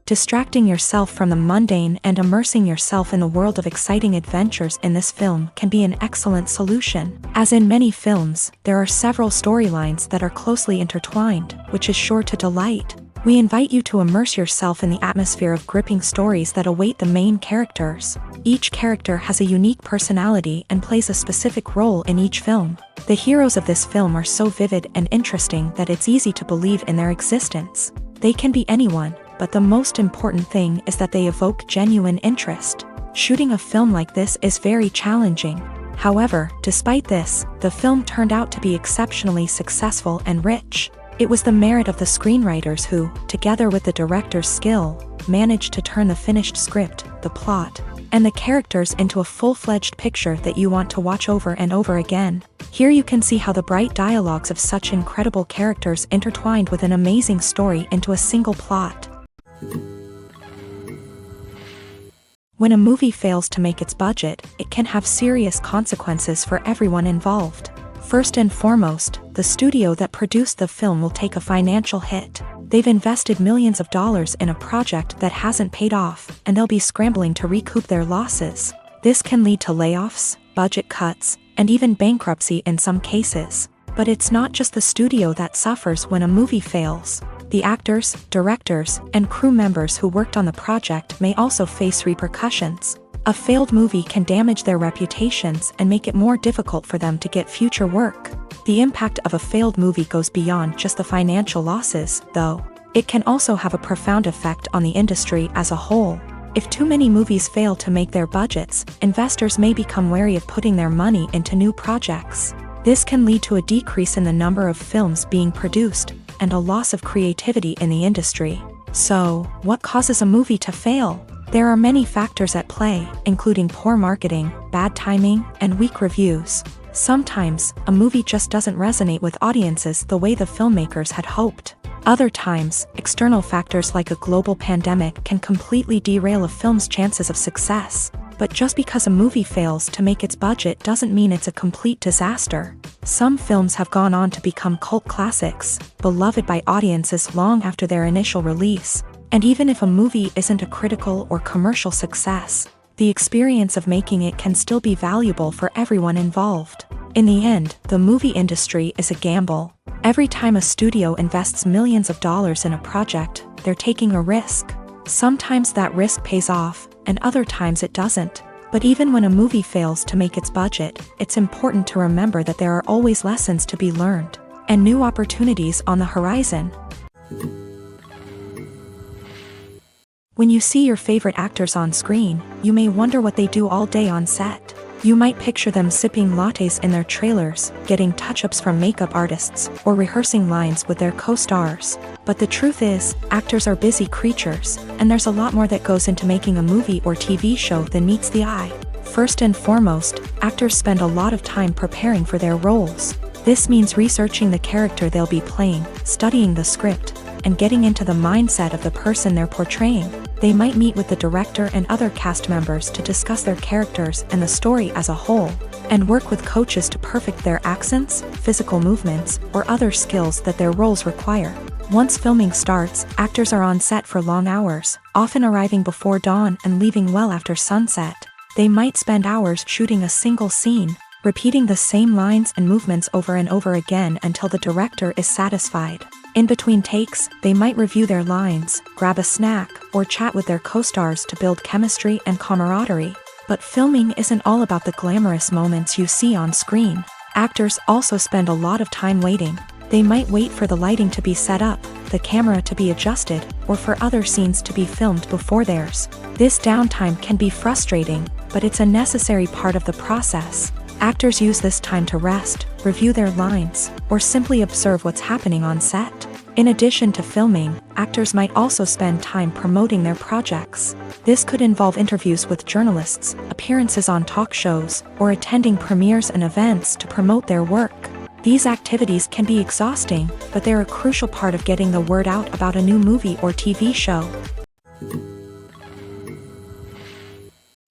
Distracting yourself from the mundane and immersing yourself in the world of exciting adventures in this film can be an excellent solution. As in many films, there are several storylines that are closely intertwined, which is sure to delight. We invite you to immerse yourself in the atmosphere of gripping stories that await the main characters. Each character has a unique personality and plays a specific role in each film. The heroes of this film are so vivid and interesting that it's easy to believe in their existence. They can be anyone, but the most important thing is that they evoke genuine interest. Shooting a film like this is very challenging. However, despite this, the film turned out to be exceptionally successful and rich. It was the merit of the screenwriters who, together with the director's skill, managed to turn the finished script, the plot, and the characters into a full-fledged picture that you want to watch over and over again. Here you can see how the bright dialogues of such incredible characters intertwined with an amazing story into a single plot. When a movie fails to make its budget, it can have serious consequences for everyone involved. First and foremost, the studio that produced the film will take a financial hit. They've invested millions of dollars in a project that hasn't paid off, and they'll be scrambling to recoup their losses. This can lead to layoffs, budget cuts, and even bankruptcy in some cases. But it's not just the studio that suffers when a movie fails. The actors, directors, and crew members who worked on the project may also face repercussions. A failed movie can damage their reputations and make it more difficult for them to get future work. The impact of a failed movie goes beyond just the financial losses, though. It can also have a profound effect on the industry as a whole. If too many movies fail to make their budgets, investors may become wary of putting their money into new projects. This can lead to a decrease in the number of films being produced, and a loss of creativity in the industry. So, what causes a movie to fail? There are many factors at play, including poor marketing, bad timing, and weak reviews. Sometimes, a movie just doesn't resonate with audiences the way the filmmakers had hoped. Other times, external factors like a global pandemic can completely derail a film's chances of success. But just because a movie fails to make its budget doesn't mean it's a complete disaster. Some films have gone on to become cult classics, beloved by audiences long after their initial release. And even if a movie isn't a critical or commercial success, the experience of making it can still be valuable for everyone involved. In the end, the movie industry is a gamble. Every time a studio invests millions of dollars in a project, they're taking a risk. Sometimes that risk pays off, and other times it doesn't. But even when a movie fails to make its budget, it's important to remember that there are always lessons to be learned, and new opportunities on the horizon. When you see your favorite actors on screen, you may wonder what they do all day on set. You might picture them sipping lattes in their trailers, getting touch-ups from makeup artists, or rehearsing lines with their co-stars. But the truth is, actors are busy creatures, and there's a lot more that goes into making a movie or TV show than meets the eye. First and foremost, actors spend a lot of time preparing for their roles. This means researching the character they'll be playing, studying the script, and getting into the mindset of the person they're portraying. They might meet with the director and other cast members to discuss their characters and the story as a whole, and work with coaches to perfect their accents, physical movements, or other skills that their roles require. Once filming starts, actors are on set for long hours, often arriving before dawn and leaving well after sunset. They might spend hours shooting a single scene, repeating the same lines and movements over and over again until the director is satisfied. In between takes, they might review their lines, grab a snack, or chat with their co-stars to build chemistry and camaraderie. But filming isn't all about the glamorous moments you see on screen. Actors also spend a lot of time waiting. They might wait for the lighting to be set up, the camera to be adjusted, or for other scenes to be filmed before theirs. This downtime can be frustrating, but it's a necessary part of the process. Actors use this time to rest, review their lines, or simply observe what's happening on set. In addition to filming, actors might also spend time promoting their projects. This could involve interviews with journalists, appearances on talk shows, or attending premieres and events to promote their work. These activities can be exhausting, but they're a crucial part of getting the word out about a new movie or TV show.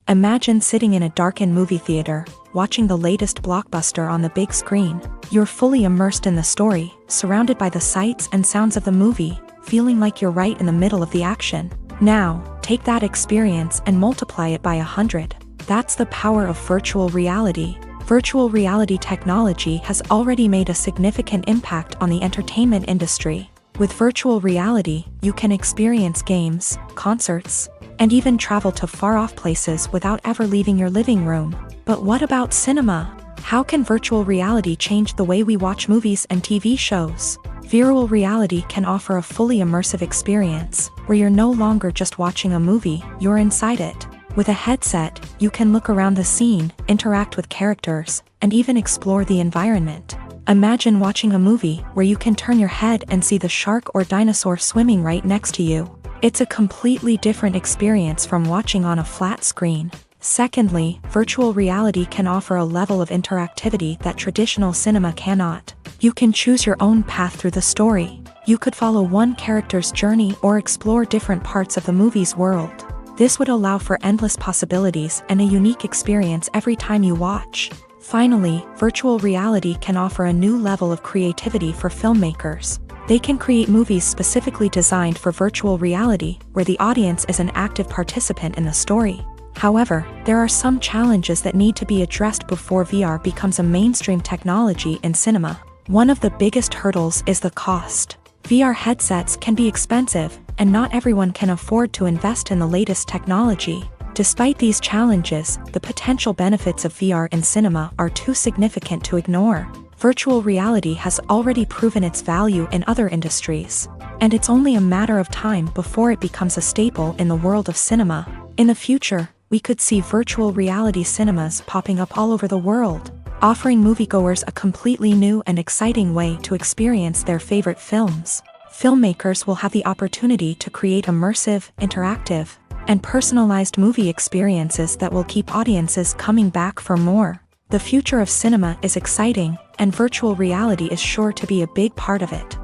Imagine sitting in a darkened movie theater, watching the latest blockbuster on the big screen. You're fully immersed in the story, surrounded by the sights and sounds of the movie, feeling like you're right in the middle of the action. Now, take that experience and multiply it by 100. That's the power of virtual reality. Virtual reality technology has already made a significant impact on the entertainment industry. With virtual reality, you can experience games, concerts, and even travel to far-off places without ever leaving your living room. But what about cinema? How can virtual reality change the way we watch movies and TV shows? Virtual reality can offer a fully immersive experience, where you're no longer just watching a movie, you're inside it. With a headset, you can look around the scene, interact with characters, and even explore the environment. Imagine watching a movie where you can turn your head and see the shark or dinosaur swimming right next to you. It's a completely different experience from watching on a flat screen. Secondly, virtual reality can offer a level of interactivity that traditional cinema cannot. You can choose your own path through the story. You could follow one character's journey or explore different parts of the movie's world. This would allow for endless possibilities and a unique experience every time you watch. Finally, virtual reality can offer a new level of creativity for filmmakers. They can create movies specifically designed for virtual reality, where the audience is an active participant in the story. However, there are some challenges that need to be addressed before VR becomes a mainstream technology in cinema. One of the biggest hurdles is the cost. VR headsets can be expensive, and not everyone can afford to invest in the latest technology. Despite these challenges, the potential benefits of VR in cinema are too significant to ignore. Virtual reality has already proven its value in other industries, and it's only a matter of time before it becomes a staple in the world of cinema. In the future, we could see virtual reality cinemas popping up all over the world, offering moviegoers a completely new and exciting way to experience their favorite films. Filmmakers will have the opportunity to create immersive, interactive, and personalized movie experiences that will keep audiences coming back for more. The future of cinema is exciting, and virtual reality is sure to be a big part of it.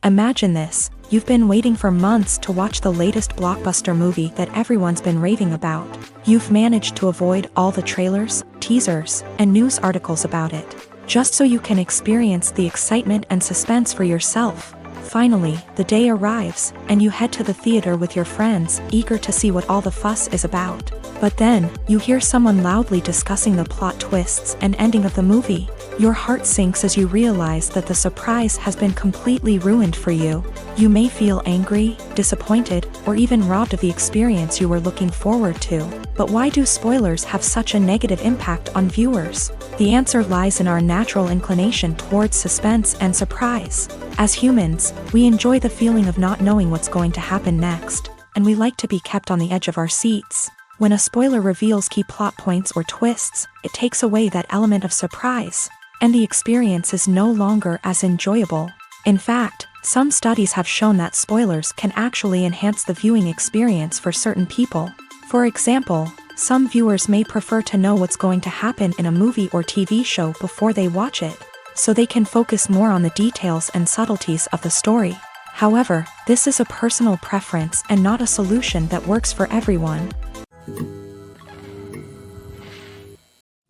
Imagine this: you've been waiting for months to watch the latest blockbuster movie that everyone's been raving about. You've managed to avoid all the trailers, teasers, and news articles about it, just so you can experience the excitement and suspense for yourself. Finally, the day arrives, and you head to the theater with your friends, eager to see what all the fuss is about. But then, you hear someone loudly discussing the plot twists and ending of the movie. Your heart sinks as you realize that the surprise has been completely ruined for you. You may feel angry, disappointed, or even robbed of the experience you were looking forward to. But why do spoilers have such a negative impact on viewers? The answer lies in our natural inclination towards suspense and surprise. As humans, we enjoy the feeling of not knowing what's going to happen next, and we like to be kept on the edge of our seats. When a spoiler reveals key plot points or twists, it takes away that element of surprise, and the experience is no longer as enjoyable. In fact, some studies have shown that spoilers can actually enhance the viewing experience for certain people. For example, some viewers may prefer to know what's going to happen in a movie or TV show before they watch it, so they can focus more on the details and subtleties of the story. However, this is a personal preference and not a solution that works for everyone.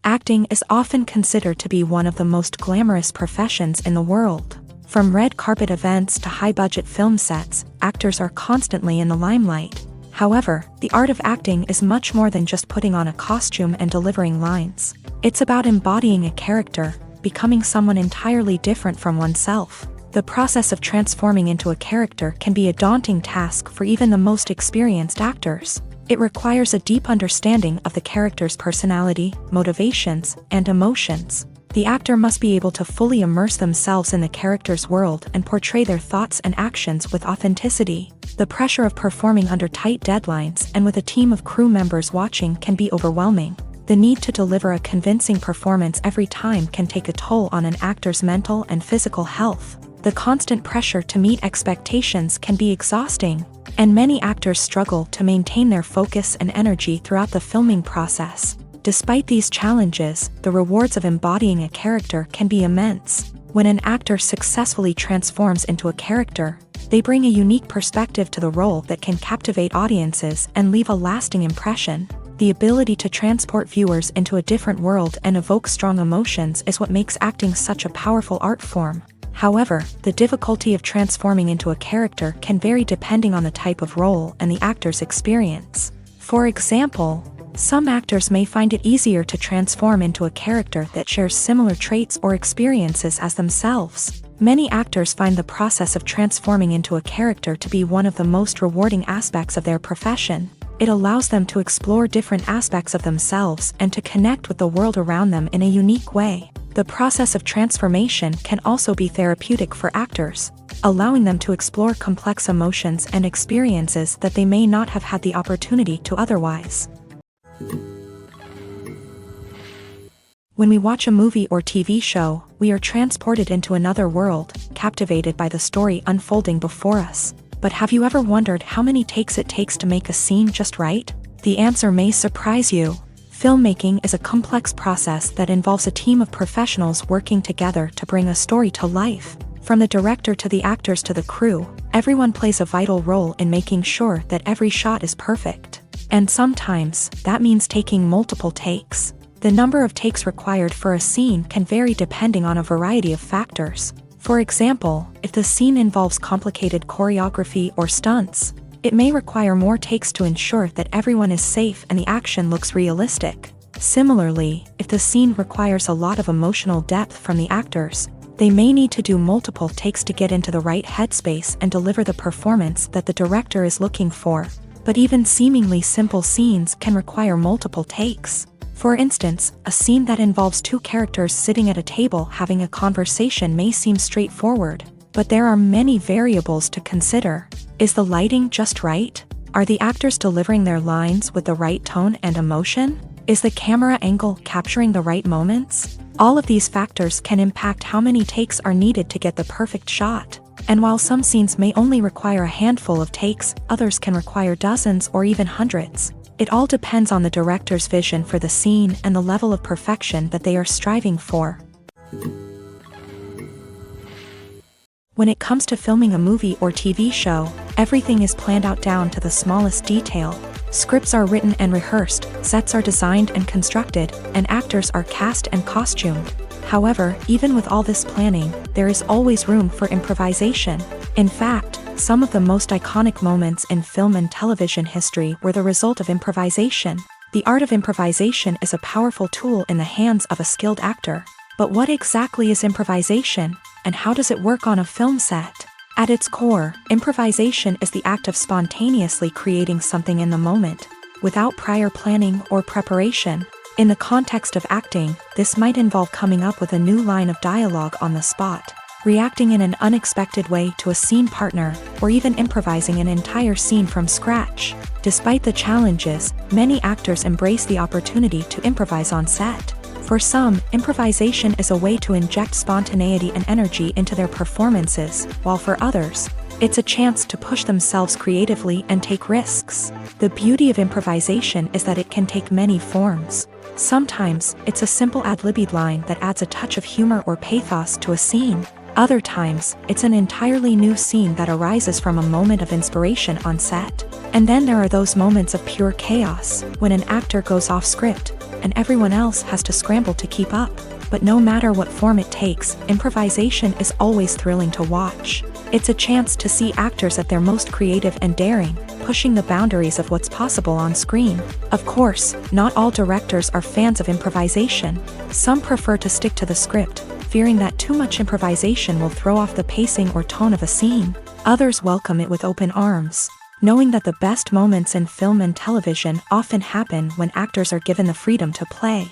Acting is often considered to be one of the most glamorous professions in the world. From red carpet events to high-budget film sets, actors are constantly in the limelight. However, the art of acting is much more than just putting on a costume and delivering lines. It's about embodying a character, becoming someone entirely different from oneself. The process of transforming into a character can be a daunting task for even the most experienced actors. It requires a deep understanding of the character's personality, motivations, and emotions. The actor must be able to fully immerse themselves in the character's world and portray their thoughts and actions with authenticity. The pressure of performing under tight deadlines and with a team of crew members watching can be overwhelming. The need to deliver a convincing performance every time can take a toll on an actor's mental and physical health. The constant pressure to meet expectations can be exhausting, and many actors struggle to maintain their focus and energy throughout the filming process. Despite these challenges, the rewards of embodying a character can be immense. When an actor successfully transforms into a character, they bring a unique perspective to the role that can captivate audiences and leave a lasting impression. The ability to transport viewers into a different world and evoke strong emotions is what makes acting such a powerful art form. However, the difficulty of transforming into a character can vary depending on the type of role and the actor's experience. For example, some actors may find it easier to transform into a character that shares similar traits or experiences as themselves. Many actors find the process of transforming into a character to be one of the most rewarding aspects of their profession. It allows them to explore different aspects of themselves and to connect with the world around them in a unique way. The process of transformation can also be therapeutic for actors, allowing them to explore complex emotions and experiences that they may not have had the opportunity to otherwise. When we watch a movie or TV show, we are transported into another world, captivated by the story unfolding before us. But have you ever wondered how many takes it takes to make a scene just right? The answer may surprise you. Filmmaking is a complex process that involves a team of professionals working together to bring a story to life. From the director to the actors to the crew, everyone plays a vital role in making sure that every shot is perfect. And sometimes, that means taking multiple takes. The number of takes required for a scene can vary depending on a variety of factors. For example, if the scene involves complicated choreography or stunts, it may require more takes to ensure that everyone is safe and the action looks realistic. Similarly, if the scene requires a lot of emotional depth from the actors, they may need to do multiple takes to get into the right headspace and deliver the performance that the director is looking for. But even seemingly simple scenes can require multiple takes. For instance, a scene that involves two characters sitting at a table having a conversation may seem straightforward, but there are many variables to consider. Is the lighting just right? Are the actors delivering their lines with the right tone and emotion? Is the camera angle capturing the right moments? All of these factors can impact how many takes are needed to get the perfect shot. And while some scenes may only require a handful of takes, others can require dozens or even hundreds. It all depends on the director's vision for the scene and the level of perfection that they are striving for. When it comes to filming a movie or TV show, everything is planned out down to the smallest detail. Scripts are written and rehearsed, sets are designed and constructed, and actors are cast and costumed. However, even with all this planning, there is always room for improvisation. In fact, some of the most iconic moments in film and television history were the result of improvisation. The art of improvisation is a powerful tool in the hands of a skilled actor. But what exactly is improvisation, and how does it work on a film set? At its core, improvisation is the act of spontaneously creating something in the moment, without prior planning or preparation. In the context of acting, this might involve coming up with a new line of dialogue on the spot, reacting in an unexpected way to a scene partner, or even improvising an entire scene from scratch. Despite the challenges, many actors embrace the opportunity to improvise on set. For some, improvisation is a way to inject spontaneity and energy into their performances, while for others, it's a chance to push themselves creatively and take risks. The beauty of improvisation is that it can take many forms. Sometimes, it's a simple ad-libbed line that adds a touch of humor or pathos to a scene. Other times, it's an entirely new scene that arises from a moment of inspiration on set. And then there are those moments of pure chaos, when an actor goes off script, and everyone else has to scramble to keep up. But no matter what form it takes, improvisation is always thrilling to watch. It's a chance to see actors at their most creative and daring, pushing the boundaries of what's possible on screen. Of course, not all directors are fans of improvisation. Some prefer to stick to the script, fearing that too much improvisation will throw off the pacing or tone of a scene. Others welcome it with open arms, knowing that the best moments in film and television often happen when actors are given the freedom to play.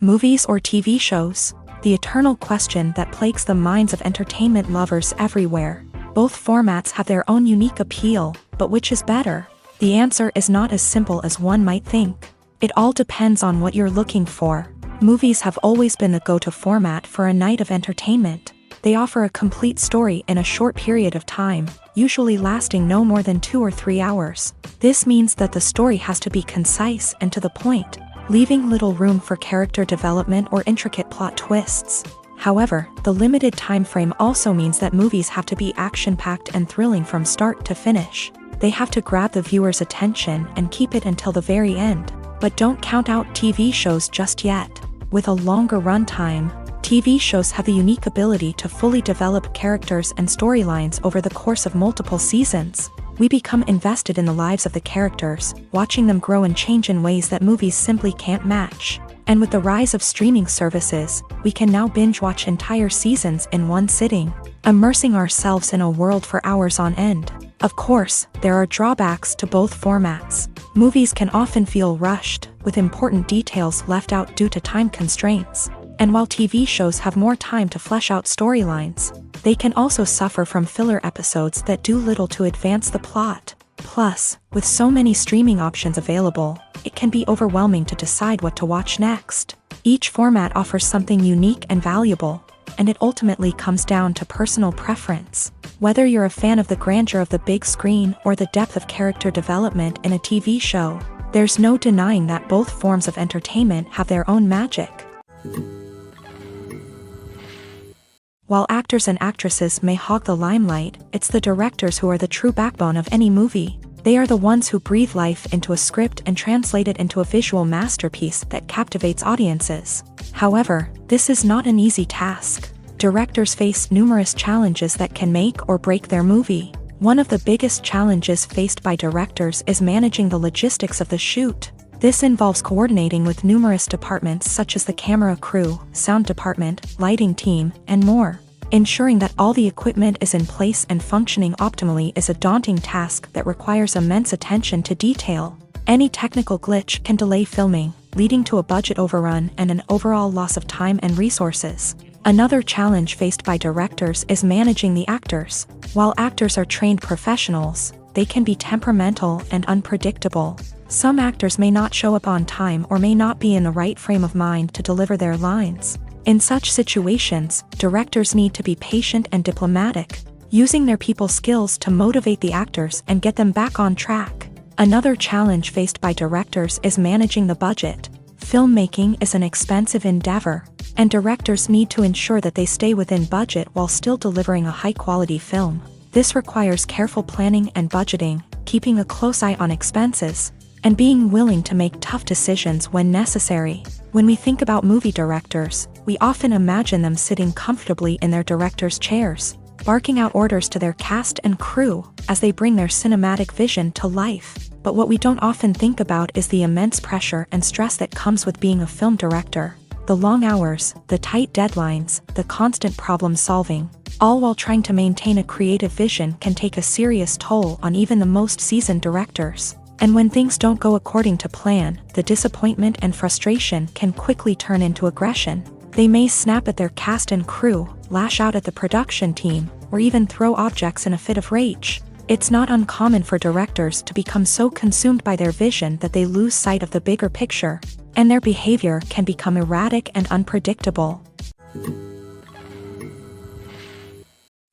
Movies or TV shows? The eternal question that plagues the minds of entertainment lovers everywhere. Both formats have their own unique appeal, but which is better? The answer is not as simple as one might think. It all depends on what you're looking for. Movies have always been the go-to format for a night of entertainment. They offer a complete story in a short period of time, usually lasting no more than 2 or 3 hours. This means that the story has to be concise and to the point, leaving little room for character development or intricate plot twists. However, the limited time frame also means that movies have to be action-packed and thrilling from start to finish. They have to grab the viewer's attention and keep it until the very end. But don't count out TV shows just yet. With a longer runtime, TV shows have the unique ability to fully develop characters and storylines over the course of multiple seasons. We become invested in the lives of the characters, watching them grow and change in ways that movies simply can't match. And with the rise of streaming services, we can now binge-watch entire seasons in one sitting, immersing ourselves in a world for hours on end. Of course, there are drawbacks to both formats. Movies can often feel rushed, with important details left out due to time constraints. And while TV shows have more time to flesh out storylines, they can also suffer from filler episodes that do little to advance the plot. Plus, with so many streaming options available, it can be overwhelming to decide what to watch next. Each format offers something unique and valuable, and it ultimately comes down to personal preference. Whether you're a fan of the grandeur of the big screen or the depth of character development in a TV show, there's no denying that both forms of entertainment have their own magic. While actors and actresses may hog the limelight, it's the directors who are the true backbone of any movie. They are the ones who breathe life into a script and translate it into a visual masterpiece that captivates audiences. However, this is not an easy task. Directors face numerous challenges that can make or break their movie. One of the biggest challenges faced by directors is managing the logistics of the shoot. This involves coordinating with numerous departments such as the camera crew, sound department, lighting team, and more. Ensuring that all the equipment is in place and functioning optimally is a daunting task that requires immense attention to detail. Any technical glitch can delay filming, leading to a budget overrun and an overall loss of time and resources. Another challenge faced by directors is managing the actors. While actors are trained professionals, they can be temperamental and unpredictable. Some actors may not show up on time or may not be in the right frame of mind to deliver their lines. In such situations, directors need to be patient and diplomatic, using their people skills to motivate the actors and get them back on track. Another challenge faced by directors is managing the budget. Filmmaking is an expensive endeavor, and directors need to ensure that they stay within budget while still delivering a high-quality film. This requires careful planning and budgeting, keeping a close eye on expenses, and being willing to make tough decisions when necessary. When we think about movie directors, we often imagine them sitting comfortably in their director's chairs, barking out orders to their cast and crew as they bring their cinematic vision to life. But what we don't often think about is the immense pressure and stress that comes with being a film director. The long hours, the tight deadlines, the constant problem solving, all while trying to maintain a creative vision can take a serious toll on even the most seasoned directors. And when things don't go according to plan, the disappointment and frustration can quickly turn into aggression. They may snap at their cast and crew, lash out at the production team, or even throw objects in a fit of rage. It's not uncommon for directors to become so consumed by their vision that they lose sight of the bigger picture, and their behavior can become erratic and unpredictable.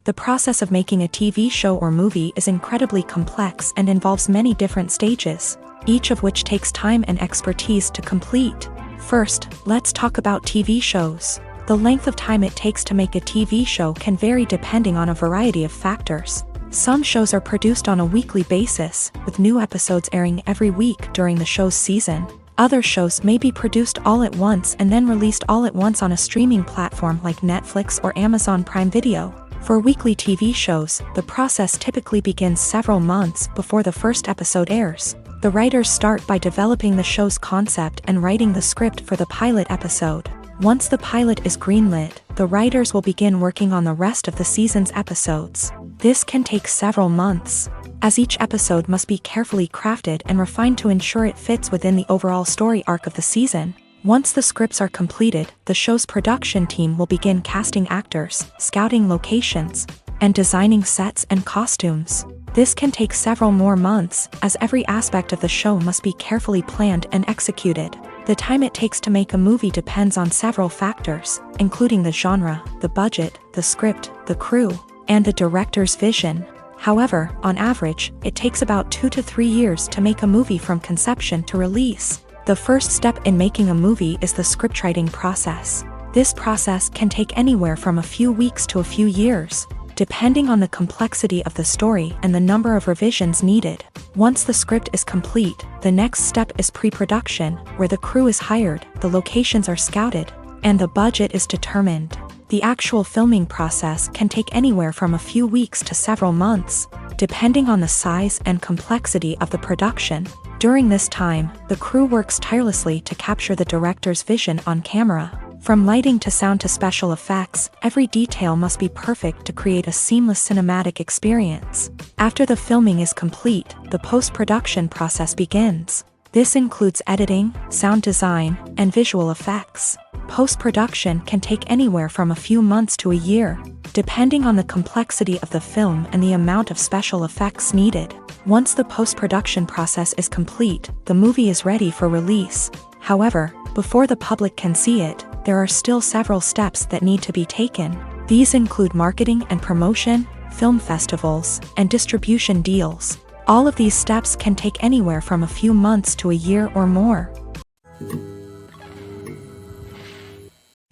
The process of making a TV show or movie is incredibly complex and involves many different stages, each of which takes time and expertise to complete. First, let's talk about TV shows. The length of time it takes to make a TV show can vary depending on a variety of factors. Some shows are produced on a weekly basis, with new episodes airing every week during the show's season. Other shows may be produced all at once and then released all at once on a streaming platform like Netflix or Amazon Prime Video. For weekly TV shows, the process typically begins several months before the first episode airs. The writers start by developing the show's concept and writing the script for the pilot episode. Once the pilot is greenlit, the writers will begin working on the rest of the season's episodes. This can take several months, as each episode must be carefully crafted and refined to ensure it fits within the overall story arc of the season. Once the scripts are completed, the show's production team will begin casting actors, scouting locations, and designing sets and costumes. This can take several more months, as every aspect of the show must be carefully planned and executed. The time it takes to make a movie depends on several factors, including the genre, the budget, the script, the crew, and the director's vision. However, on average, it takes about 2 to 3 years to make a movie from conception to release. The first step in making a movie is the scriptwriting process. This process can take anywhere from a few weeks to a few years, depending on the complexity of the story and the number of revisions needed. Once the script is complete, the next step is pre-production, where the crew is hired, the locations are scouted, and the budget is determined. The actual filming process can take anywhere from a few weeks to several months, depending on the size and complexity of the production. During this time, the crew works tirelessly to capture the director's vision on camera. From lighting to sound to special effects, every detail must be perfect to create a seamless cinematic experience. After the filming is complete, the post-production process begins. This includes editing, sound design, and visual effects. Post-production can take anywhere from a few months to a year, depending on the complexity of the film and the amount of special effects needed. Once the post-production process is complete, the movie is ready for release. However, before the public can see it, there are still several steps that need to be taken. These include marketing and promotion, film festivals, and distribution deals. All of these steps can take anywhere from a few months to a year or more.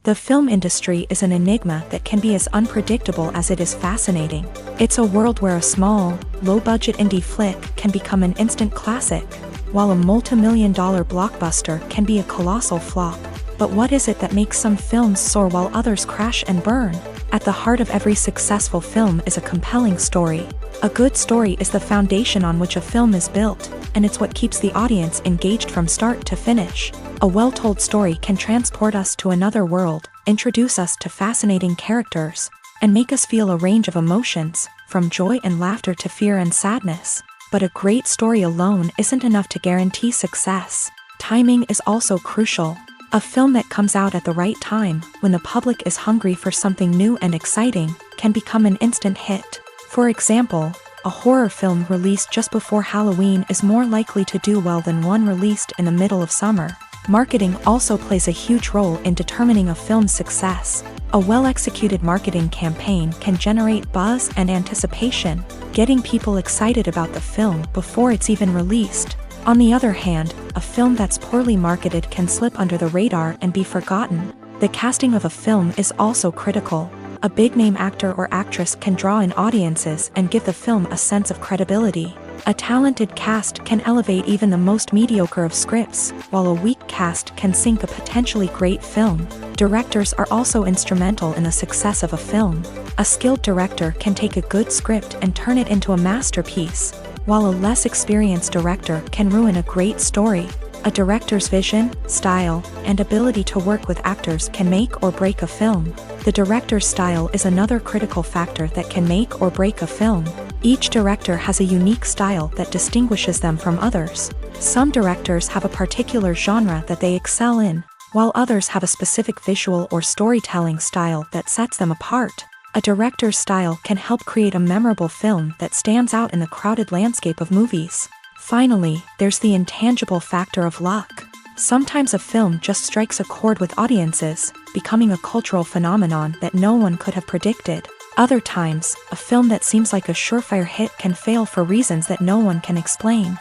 The film industry is an enigma that can be as unpredictable as it is fascinating. It's a world where a small, low-budget indie flick can become an instant classic, while a multi-million-dollar blockbuster can be a colossal flop. But what is it that makes some films soar while others crash and burn? At the heart of every successful film is a compelling story. A good story is the foundation on which a film is built, and it's what keeps the audience engaged from start to finish. A well-told story can transport us to another world, introduce us to fascinating characters, and make us feel a range of emotions, from joy and laughter to fear and sadness. But a great story alone isn't enough to guarantee success. Timing is also crucial. A film that comes out at the right time, when the public is hungry for something new and exciting, can become an instant hit. For example, a horror film released just before Halloween is more likely to do well than one released in the middle of summer. Marketing also plays a huge role in determining a film's success. A well-executed marketing campaign can generate buzz and anticipation, getting people excited about the film before it's even released. On the other hand, a film that's poorly marketed can slip under the radar and be forgotten. The casting of a film is also critical. A big-name actor or actress can draw in audiences and give the film a sense of credibility. A talented cast can elevate even the most mediocre of scripts, while a weak cast can sink a potentially great film. Directors are also instrumental in the success of a film. A skilled director can take a good script and turn it into a masterpiece, while a less experienced director can ruin a great story. A director's vision, style, and ability to work with actors can make or break a film. The director's style is another critical factor that can make or break a film. Each director has a unique style that distinguishes them from others. Some directors have a particular genre that they excel in, while others have a specific visual or storytelling style that sets them apart. A director's style can help create a memorable film that stands out in the crowded landscape of movies. Finally, there's the intangible factor of luck. Sometimes a film just strikes a chord with audiences, becoming a cultural phenomenon that no one could have predicted. Other times, a film that seems like a surefire hit can fail for reasons that no one can explain.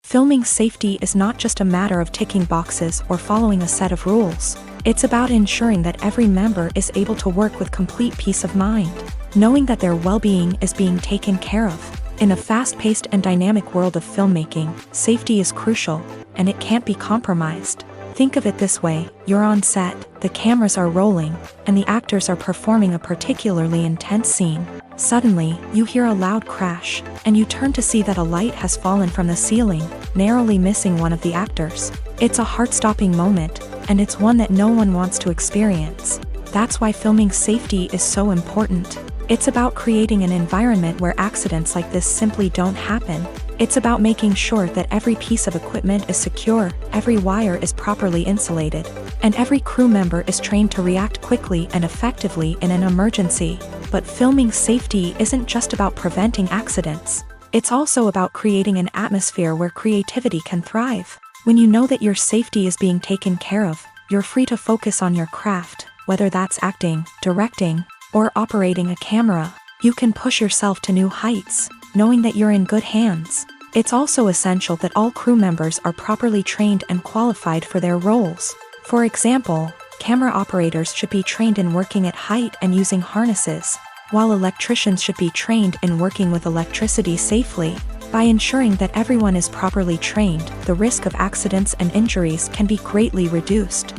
Filming safety is not just a matter of ticking boxes or following a set of rules. It's about ensuring that every member is able to work with complete peace of mind, knowing that their well-being is being taken care of. In a fast-paced and dynamic world of filmmaking, safety is crucial, and it can't be compromised. Think of it this way: you're on set, the cameras are rolling, and the actors are performing a particularly intense scene. Suddenly, you hear a loud crash, and you turn to see that a light has fallen from the ceiling, narrowly missing one of the actors. It's a heart-stopping moment, and it's one that no one wants to experience. That's why filming safety is so important. It's about creating an environment where accidents like this simply don't happen. It's about making sure that every piece of equipment is secure, every wire is properly insulated, and every crew member is trained to react quickly and effectively in an emergency. But filming safety isn't just about preventing accidents. It's also about creating an atmosphere where creativity can thrive. When you know that your safety is being taken care of, you're free to focus on your craft, whether that's acting, directing, or operating a camera. You can push yourself to new heights, knowing that you're in good hands. It's also essential that all crew members are properly trained and qualified for their roles. For example, Camera operators should be trained in working at height and using harnesses, while electricians should be trained in working with electricity safely. By ensuring that everyone is properly trained, the risk of accidents and injuries can be greatly reduced.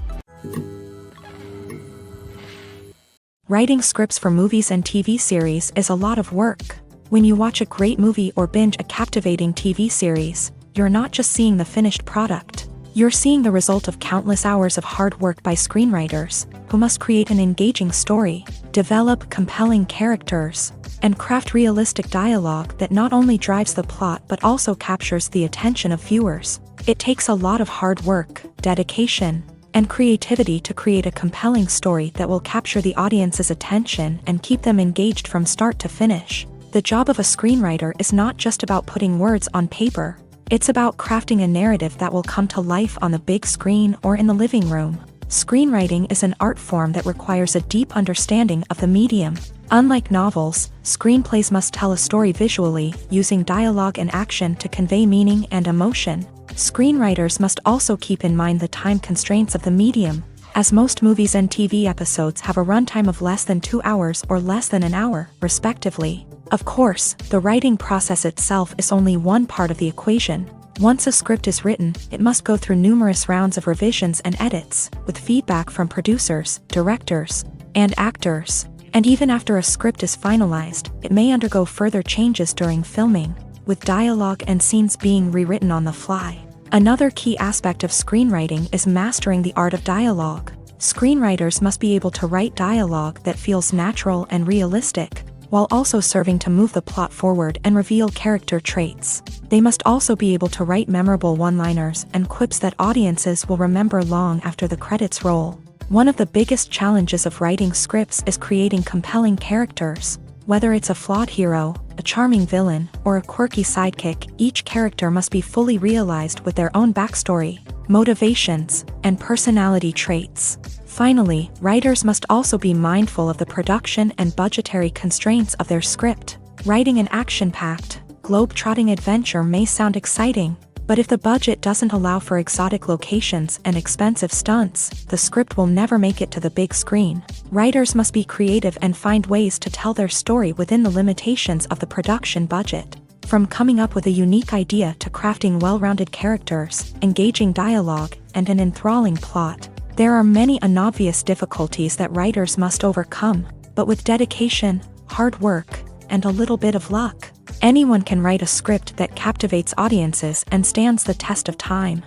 Writing scripts for movies and TV series is a lot of work. When you watch a great movie or binge a captivating TV series, you're not just seeing the finished product. You're seeing the result of countless hours of hard work by screenwriters, who must create an engaging story, develop compelling characters, and craft realistic dialogue that not only drives the plot but also captures the attention of viewers. It takes a lot of hard work, dedication, and creativity to create a compelling story that will capture the audience's attention and keep them engaged from start to finish. The job of a screenwriter is not just about putting words on paper. It's about crafting a narrative that will come to life on the big screen or in the living room. Screenwriting is an art form that requires a deep understanding of the medium. Unlike novels, screenplays must tell a story visually, using dialogue and action to convey meaning and emotion. Screenwriters must also keep in mind the time constraints of the medium, as most movies and TV episodes have a runtime of less than 2 hours or less than an hour, respectively. Of course, the writing process itself is only one part of the equation. Once a script is written, it must go through numerous rounds of revisions and edits, with feedback from producers, directors, and actors. And even after a script is finalized, it may undergo further changes during filming, with dialogue and scenes being rewritten on the fly. Another key aspect of screenwriting is mastering the art of dialogue. Screenwriters must be able to write dialogue that feels natural and realistic, while also serving to move the plot forward and reveal character traits. They must also be able to write memorable one-liners and quips that audiences will remember long after the credits roll. One of the biggest challenges of writing scripts is creating compelling characters. Whether it's a flawed hero, a charming villain, or a quirky sidekick, each character must be fully realized with their own backstory, motivations, and personality traits. Finally, writers must also be mindful of the production and budgetary constraints of their script. Writing an action-packed, globe-trotting adventure may sound exciting, but if the budget doesn't allow for exotic locations and expensive stunts, the script will never make it to the big screen. Writers must be creative and find ways to tell their story within the limitations of the production budget. From coming up with a unique idea to crafting well-rounded characters, engaging dialogue, and an enthralling plot, there are many unobvious difficulties that writers must overcome, but with dedication, hard work, and a little bit of luck, anyone can write a script that captivates audiences and stands the test of time.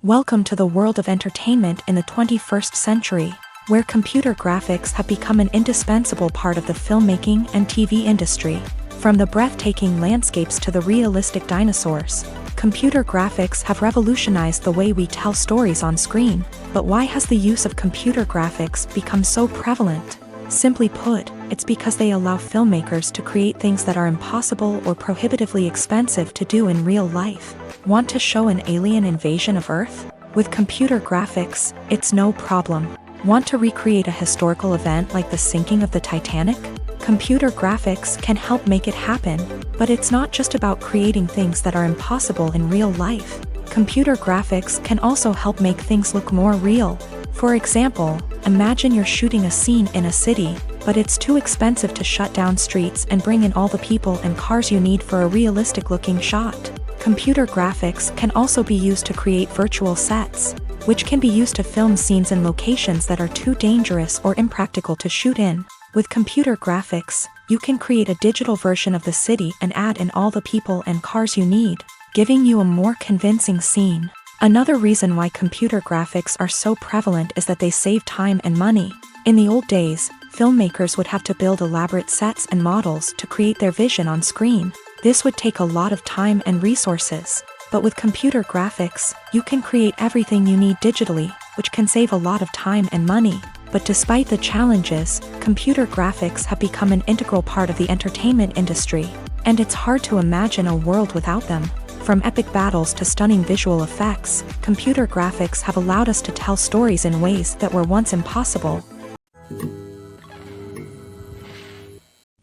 Welcome to the world of entertainment in the 21st century, where computer graphics have become an indispensable part of the filmmaking and TV industry. From the breathtaking landscapes to the realistic dinosaurs, computer graphics have revolutionized the way we tell stories on screen. But why has the use of computer graphics become so prevalent? Simply put, it's because they allow filmmakers to create things that are impossible or prohibitively expensive to do in real life. Want to show an alien invasion of Earth? With computer graphics, it's no problem. Want to recreate a historical event like the sinking of the Titanic? Computer graphics can help make it happen, but it's not just about creating things that are impossible in real life. Computer graphics can also help make things look more real. For example, imagine you're shooting a scene in a city, but it's too expensive to shut down streets and bring in all the people and cars you need for a realistic-looking shot. Computer graphics can also be used to create virtual sets, which can be used to film scenes in locations that are too dangerous or impractical to shoot in. With computer graphics, you can create a digital version of the city and add in all the people and cars you need, giving you a more convincing scene. Another reason why computer graphics are so prevalent is that they save time and money. In the old days, filmmakers would have to build elaborate sets and models to create their vision on screen. This would take a lot of time and resources. But with computer graphics, you can create everything you need digitally, which can save a lot of time and money. But despite the challenges, computer graphics have become an integral part of the entertainment industry, and it's hard to imagine a world without them. From epic battles to stunning visual effects, computer graphics have allowed us to tell stories in ways that were once impossible.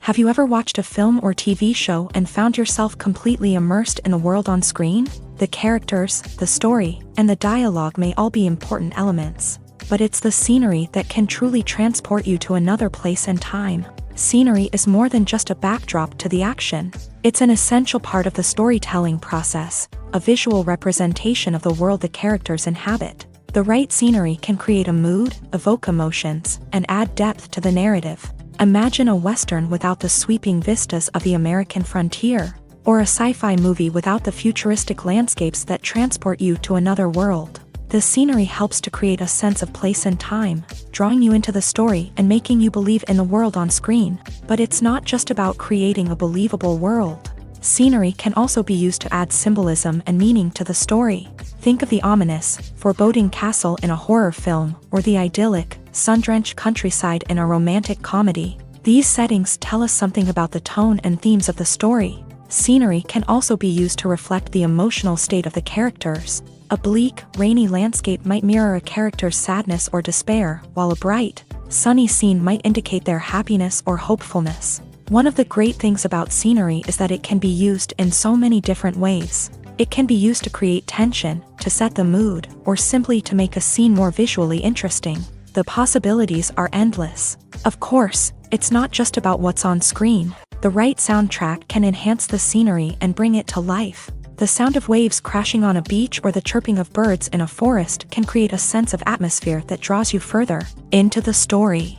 Have you ever watched a film or TV show and found yourself completely immersed in the world on screen? The characters, the story, and the dialogue may all be important elements, but it's the scenery that can truly transport you to another place and time. Scenery is more than just a backdrop to the action. It's an essential part of the storytelling process, a visual representation of the world the characters inhabit. The right scenery can create a mood, evoke emotions, and add depth to the narrative. Imagine a Western without the sweeping vistas of the American frontier, or a sci-fi movie without the futuristic landscapes that transport you to another world. The scenery helps to create a sense of place and time, drawing you into the story and making you believe in the world on screen. But it's not just about creating a believable world. Scenery can also be used to add symbolism and meaning to the story. Think of the ominous, foreboding castle in a horror film, or the idyllic, sun-drenched countryside in a romantic comedy. These settings tell us something about the tone and themes of the story. Scenery can also be used to reflect the emotional state of the characters. A bleak, rainy landscape might mirror a character's sadness or despair, while a bright, sunny scene might indicate their happiness or hopefulness. One of the great things about scenery is that it can be used in so many different ways. It can be used to create tension, to set the mood, or simply to make a scene more visually interesting. The possibilities are endless. Of course, it's not just about what's on screen. The right soundtrack can enhance the scenery and bring it to life. The sound of waves crashing on a beach or the chirping of birds in a forest can create a sense of atmosphere that draws you further into the story.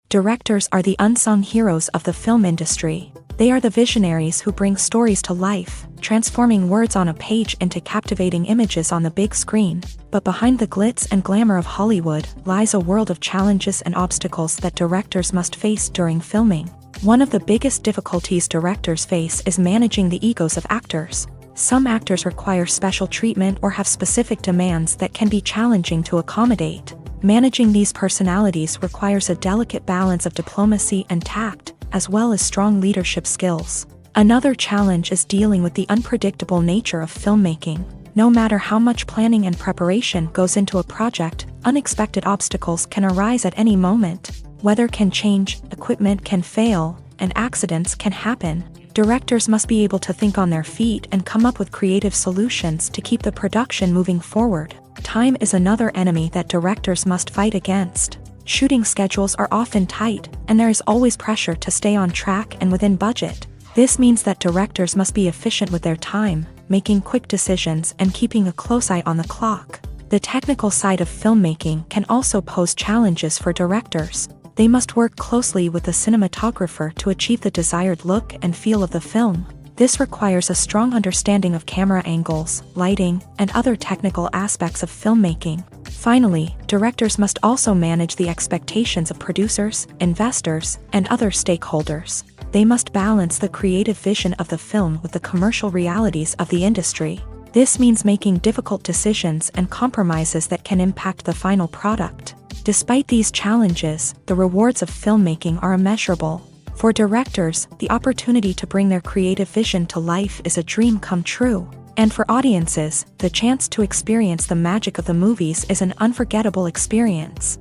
Directors are the unsung heroes of the film industry. They are the visionaries who bring stories to life, transforming words on a page into captivating images on the big screen. But behind the glitz and glamour of Hollywood lies a world of challenges and obstacles that directors must face during filming. One of the biggest difficulties directors face is managing the egos of actors. Some actors require special treatment or have specific demands that can be challenging to accommodate. Managing these personalities requires a delicate balance of diplomacy and tact, as well as strong leadership skills. Another challenge is dealing with the unpredictable nature of filmmaking. No matter how much planning and preparation goes into a project, unexpected obstacles can arise at any moment. Weather can change, equipment can fail, and accidents can happen. Directors must be able to think on their feet and come up with creative solutions to keep the production moving forward. Time is another enemy that directors must fight against. Shooting schedules are often tight, and there is always pressure to stay on track and within budget. This means that directors must be efficient with their time, making quick decisions and keeping a close eye on the clock. The technical side of filmmaking can also pose challenges for directors. They must work closely with the cinematographer to achieve the desired look and feel of the film. This requires a strong understanding of camera angles, lighting, and other technical aspects of filmmaking. Finally, directors must also manage the expectations of producers, investors, and other stakeholders. They must balance the creative vision of the film with the commercial realities of the industry. This means making difficult decisions and compromises that can impact the final product. Despite these challenges, the rewards of filmmaking are immeasurable. For directors, the opportunity to bring their creative vision to life is a dream come true. And for audiences, the chance to experience the magic of the movies is an unforgettable experience.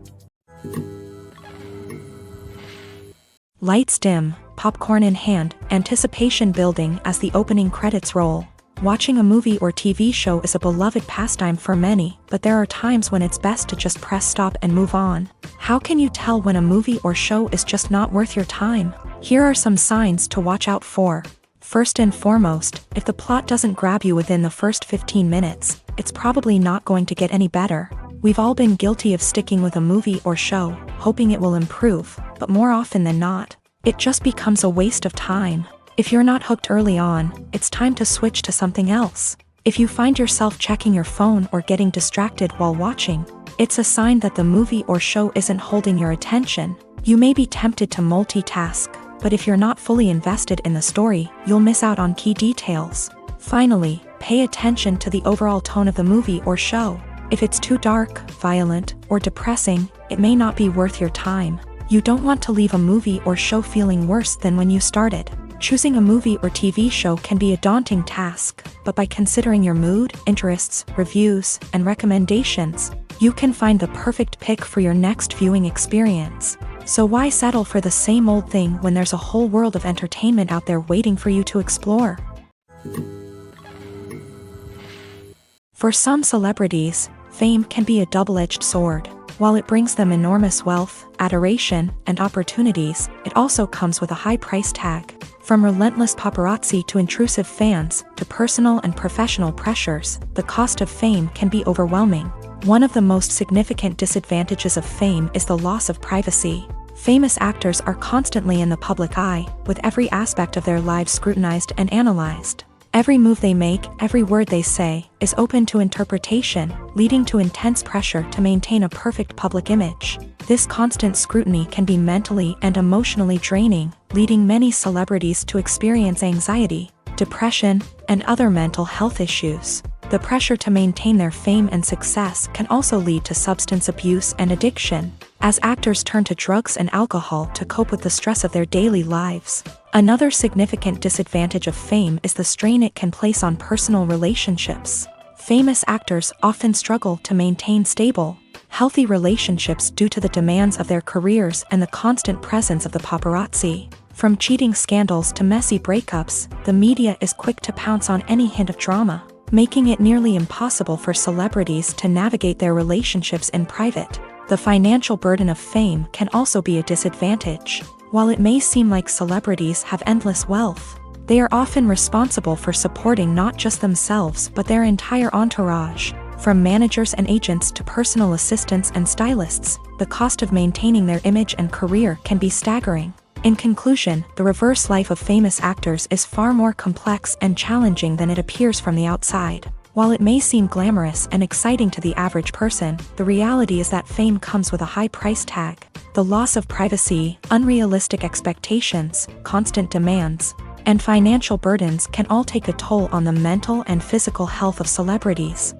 Lights dim, popcorn in hand, anticipation building as the opening credits roll. Watching a movie or TV show is a beloved pastime for many, but there are times when it's best to just press stop and move on. How can you tell when a movie or show is just not worth your time? Here are some signs to watch out for. First and foremost, if the plot doesn't grab you within the first 15 minutes, it's probably not going to get any better. We've all been guilty of sticking with a movie or show, hoping it will improve, but more often than not, it just becomes a waste of time. If you're not hooked early on, it's time to switch to something else. If you find yourself checking your phone or getting distracted while watching, it's a sign that the movie or show isn't holding your attention. You may be tempted to multitask, but if you're not fully invested in the story, you'll miss out on key details. Finally, pay attention to the overall tone of the movie or show. If it's too dark, violent, or depressing, it may not be worth your time. You don't want to leave a movie or show feeling worse than when you started. Choosing a movie or TV show can be a daunting task, but by considering your mood, interests, reviews, and recommendations, you can find the perfect pick for your next viewing experience. So why settle for the same old thing when there's a whole world of entertainment out there waiting for you to explore? For some celebrities, fame can be a double-edged sword. While it brings them enormous wealth, adoration, and opportunities, it also comes with a high price tag. From relentless paparazzi to intrusive fans, to personal and professional pressures, the cost of fame can be overwhelming. One of the most significant disadvantages of fame is the loss of privacy. Famous actors are constantly in the public eye, with every aspect of their lives scrutinized and analyzed. Every move they make, every word they say, is open to interpretation, leading to intense pressure to maintain a perfect public image. This constant scrutiny can be mentally and emotionally draining, leading many celebrities to experience anxiety, depression, and other mental health issues. The pressure to maintain their fame and success can also lead to substance abuse and addiction, as actors turn to drugs and alcohol to cope with the stress of their daily lives. Another significant disadvantage of fame is the strain it can place on personal relationships. Famous actors often struggle to maintain stable, healthy relationships due to the demands of their careers and the constant presence of the paparazzi. From cheating scandals to messy breakups, the media is quick to pounce on any hint of drama, making it nearly impossible for celebrities to navigate their relationships in private. The financial burden of fame can also be a disadvantage. While it may seem like celebrities have endless wealth, they are often responsible for supporting not just themselves but their entire entourage. From managers and agents to personal assistants and stylists, the cost of maintaining their image and career can be staggering. In conclusion, the reverse life of famous actors is far more complex and challenging than it appears from the outside. While it may seem glamorous and exciting to the average person, the reality is that fame comes with a high price tag. The loss of privacy, unrealistic expectations, constant demands, and financial burdens can all take a toll on the mental and physical health of celebrities.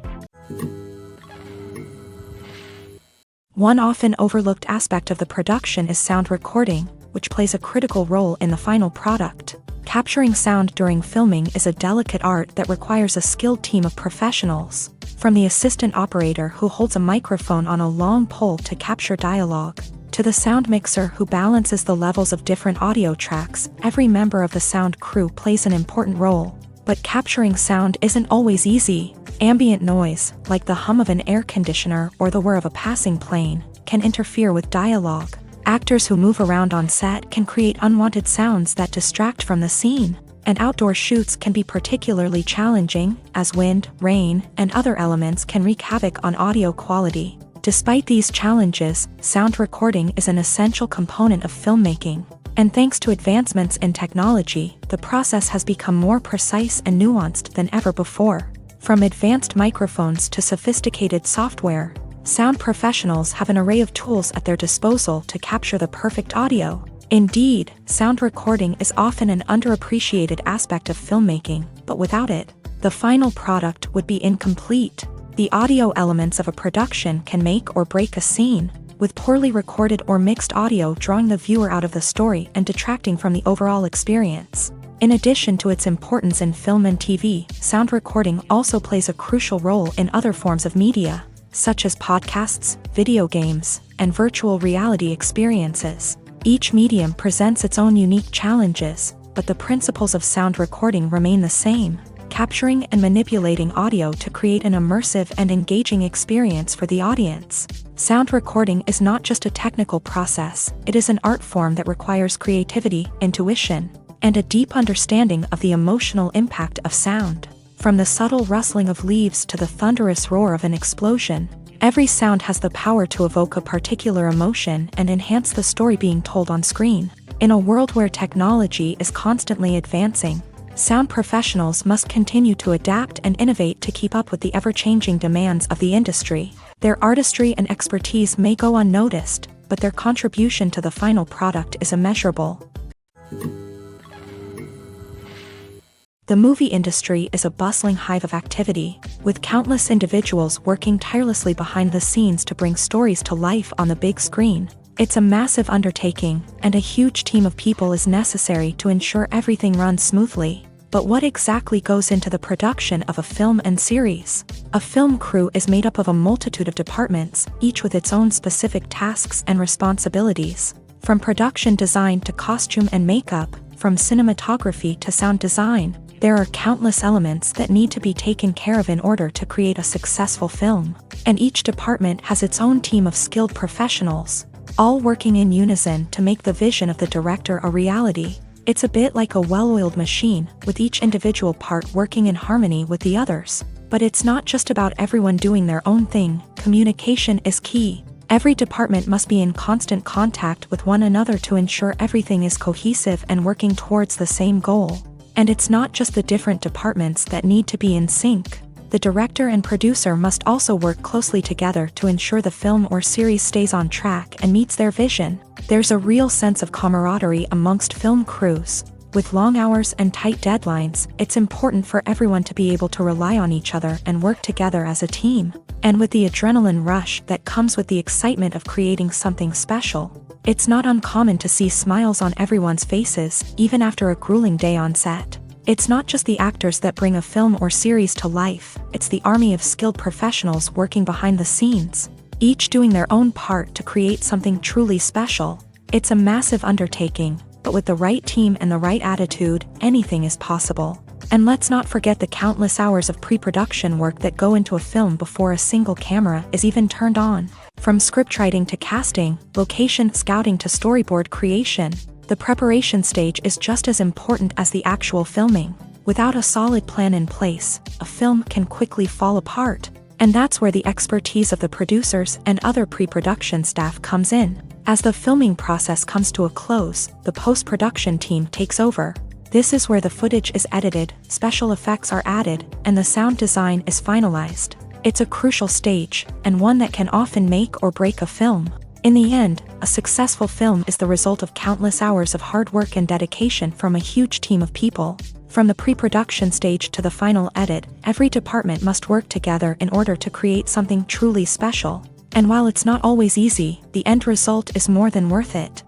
One often overlooked aspect of the production is sound recording, which plays a critical role in the final product. Capturing sound during filming is a delicate art that requires a skilled team of professionals. From the assistant operator who holds a microphone on a long pole to capture dialogue, to the sound mixer who balances the levels of different audio tracks, every member of the sound crew plays an important role. But capturing sound isn't always easy. Ambient noise, like the hum of an air conditioner or the whir of a passing plane, can interfere with dialogue. Actors who move around on set can create unwanted sounds that distract from the scene, and outdoor shoots can be particularly challenging, as wind, rain, and other elements can wreak havoc on audio quality. Despite these challenges, sound recording is an essential component of filmmaking, and thanks to advancements in technology, the process has become more precise and nuanced than ever before. From advanced microphones to sophisticated software, sound professionals have an array of tools at their disposal to capture the perfect audio. Indeed, sound recording is often an underappreciated aspect of filmmaking, but without it, the final product would be incomplete. The audio elements of a production can make or break a scene, with poorly recorded or mixed audio drawing the viewer out of the story and detracting from the overall experience. In addition to its importance in film and TV, sound recording also plays a crucial role in other forms of media, such as podcasts, video games, and virtual reality experiences. Each medium presents its own unique challenges, but the principles of sound recording remain the same, capturing and manipulating audio to create an immersive and engaging experience for the audience. Sound recording is not just a technical process, it is an art form that requires creativity, intuition, and a deep understanding of the emotional impact of sound. From the subtle rustling of leaves to the thunderous roar of an explosion, every sound has the power to evoke a particular emotion and enhance the story being told on screen. In a world where technology is constantly advancing, sound professionals must continue to adapt and innovate to keep up with the ever-changing demands of the industry. Their artistry and expertise may go unnoticed, but their contribution to the final product is immeasurable. The movie industry is a bustling hive of activity, with countless individuals working tirelessly behind the scenes to bring stories to life on the big screen. It's a massive undertaking, and a huge team of people is necessary to ensure everything runs smoothly. But what exactly goes into the production of a film and series? A film crew is made up of a multitude of departments, each with its own specific tasks and responsibilities. From production design to costume and makeup, from cinematography to sound design, there are countless elements that need to be taken care of in order to create a successful film. And each department has its own team of skilled professionals, all working in unison to make the vision of the director a reality. It's a bit like a well-oiled machine, with each individual part working in harmony with the others. But it's not just about everyone doing their own thing. Communication is key. Every department must be in constant contact with one another to ensure everything is cohesive and working towards the same goal. And it's not just the different departments that need to be in sync. The director and producer must also work closely together to ensure the film or series stays on track and meets their vision. There's a real sense of camaraderie amongst film crews. With long hours and tight deadlines, it's important for everyone to be able to rely on each other and work together as a team. And with the adrenaline rush that comes with the excitement of creating something special, it's not uncommon to see smiles on everyone's faces, even after a grueling day on set. It's not just the actors that bring a film or series to life, it's the army of skilled professionals working behind the scenes, each doing their own part to create something truly special. It's a massive undertaking, but with the right team and the right attitude, anything is possible. And let's not forget the countless hours of pre-production work that go into a film before a single camera is even turned on. From scriptwriting to casting, location scouting to storyboard creation, the preparation stage is just as important as the actual filming. Without a solid plan in place, a film can quickly fall apart. And that's where the expertise of the producers and other pre-production staff comes in. As the filming process comes to a close, the post-production team takes over. This is where the footage is edited, special effects are added, and the sound design is finalized. It's a crucial stage, and one that can often make or break a film. In the end, a successful film is the result of countless hours of hard work and dedication from a huge team of people. From the pre-production stage to the final edit, every department must work together in order to create something truly special. And while it's not always easy, the end result is more than worth it.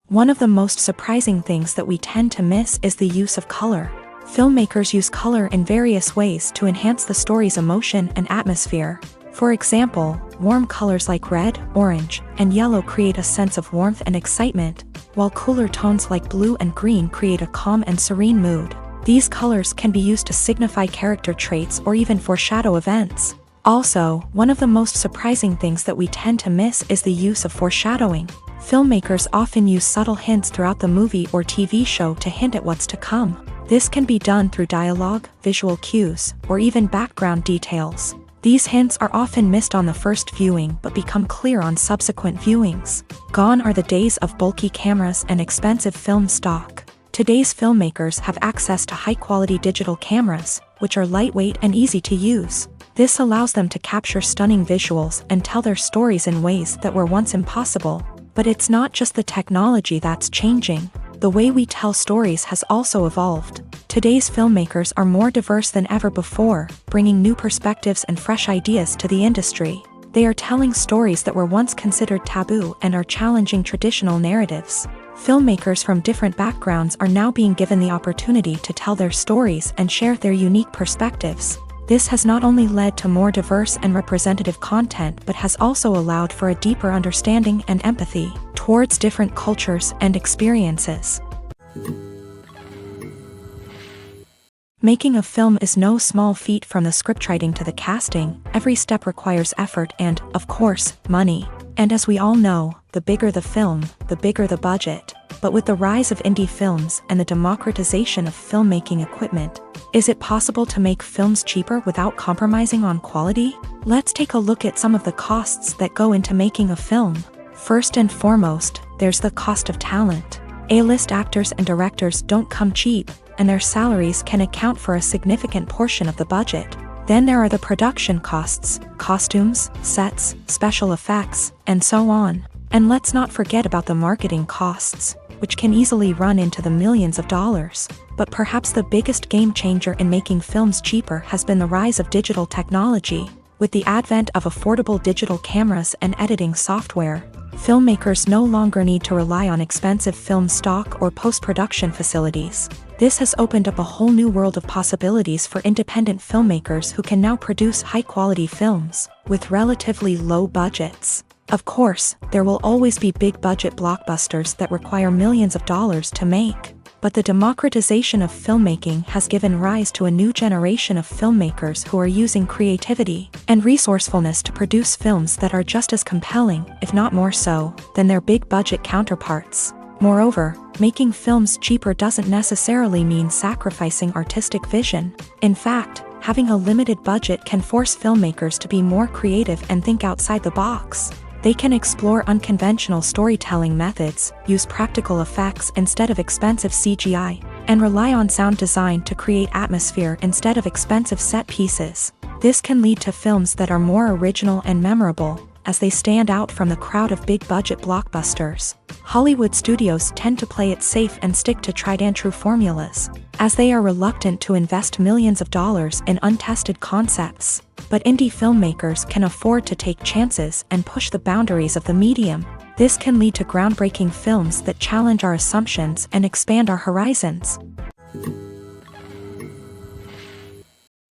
One of the most surprising things that we tend to miss is the use of color. Filmmakers use color in various ways to enhance the story's emotion and atmosphere. For example, warm colors like red, orange, and yellow create a sense of warmth and excitement, while cooler tones like blue and green create a calm and serene mood. These colors can be used to signify character traits or even foreshadow events. Also, one of the most surprising things that we tend to miss is the use of foreshadowing. Filmmakers often use subtle hints throughout the movie or TV show to hint at what's to come. This can be done through dialogue, visual cues, or even background details. These hints are often missed on the first viewing but become clear on subsequent viewings. Gone are the days of bulky cameras and expensive film stock. Today's filmmakers have access to high-quality digital cameras, which are lightweight and easy to use. This allows them to capture stunning visuals and tell their stories in ways that were once impossible. But it's not just the technology that's changing. The way we tell stories has also evolved. Today's filmmakers are more diverse than ever before, bringing new perspectives and fresh ideas to the industry. They are telling stories that were once considered taboo and are challenging traditional narratives. Filmmakers from different backgrounds are now being given the opportunity to tell their stories and share their unique perspectives. This has not only led to more diverse and representative content but has also allowed for a deeper understanding and empathy towards different cultures and experiences. Making a film is no small feat. From the scriptwriting to the casting, every step requires effort and, of course, money. And as we all know, the bigger the film, the bigger the budget. But with the rise of indie films and the democratization of filmmaking equipment, is it possible to make films cheaper without compromising on quality? Let's take a look at some of the costs that go into making a film. First and foremost, there's the cost of talent. A-list actors and directors don't come cheap, and their salaries can account for a significant portion of the budget. Then there are the production costs, costumes, sets, special effects, and so on. And let's not forget about the marketing costs, which can easily run into the millions of dollars. But perhaps the biggest game changer in making films cheaper has been the rise of digital technology. With the advent of affordable digital cameras and editing software, filmmakers no longer need to rely on expensive film stock or post-production facilities. This has opened up a whole new world of possibilities for independent filmmakers who can now produce high-quality films with relatively low budgets. Of course, there will always be big-budget blockbusters that require millions of dollars to make. But the democratization of filmmaking has given rise to a new generation of filmmakers who are using creativity and resourcefulness to produce films that are just as compelling, if not more so, than their big-budget counterparts. Moreover, making films cheaper doesn't necessarily mean sacrificing artistic vision. In fact, having a limited budget can force filmmakers to be more creative and think outside the box. They can explore unconventional storytelling methods, use practical effects instead of expensive CGI, and rely on sound design to create atmosphere instead of expensive set pieces. This can lead to films that are more original and memorable, as they stand out from the crowd of big-budget blockbusters. Hollywood studios tend to play it safe and stick to tried-and-true formulas, as they are reluctant to invest millions of dollars in untested concepts. But indie filmmakers can afford to take chances and push the boundaries of the medium. This can lead to groundbreaking films that challenge our assumptions and expand our horizons.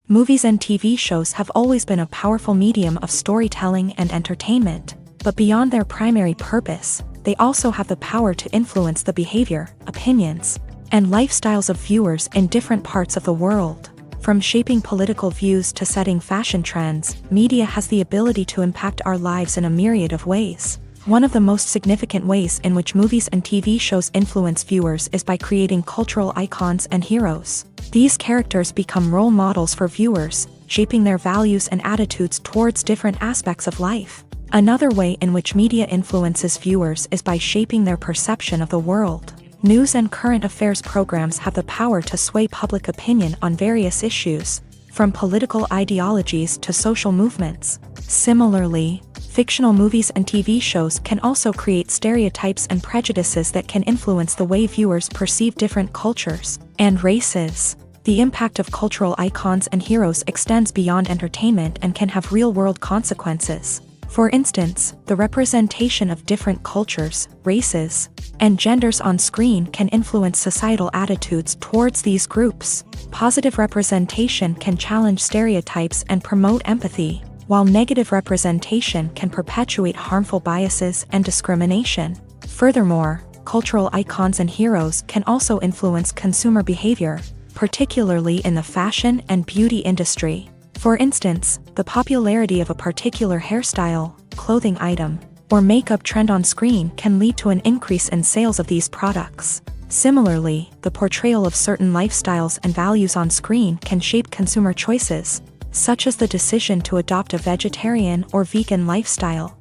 Movies and TV shows have always been a powerful medium of storytelling and entertainment, but beyond their primary purpose, they also have the power to influence the behavior, opinions, and lifestyles of viewers in different parts of the world. From shaping political views to setting fashion trends, media has the ability to impact our lives in a myriad of ways. One of the most significant ways in which movies and TV shows influence viewers is by creating cultural icons and heroes. These characters become role models for viewers, shaping their values and attitudes towards different aspects of life. Another way in which media influences viewers is by shaping their perception of the world. News and current affairs programs have the power to sway public opinion on various issues, from political ideologies to social movements. Similarly, fictional movies and TV shows can also create stereotypes and prejudices that can influence the way viewers perceive different cultures and races. The impact of cultural icons and heroes extends beyond entertainment and can have real-world consequences. For instance, the representation of different cultures, races, and genders on screen can influence societal attitudes towards these groups. Positive representation can challenge stereotypes and promote empathy, while negative representation can perpetuate harmful biases and discrimination. Furthermore, cultural icons and heroes can also influence consumer behavior, particularly in the fashion and beauty industry. For instance, the popularity of a particular hairstyle, clothing item, or makeup trend on screen can lead to an increase in sales of these products. Similarly, the portrayal of certain lifestyles and values on screen can shape consumer choices, such as the decision to adopt a vegetarian or vegan lifestyle.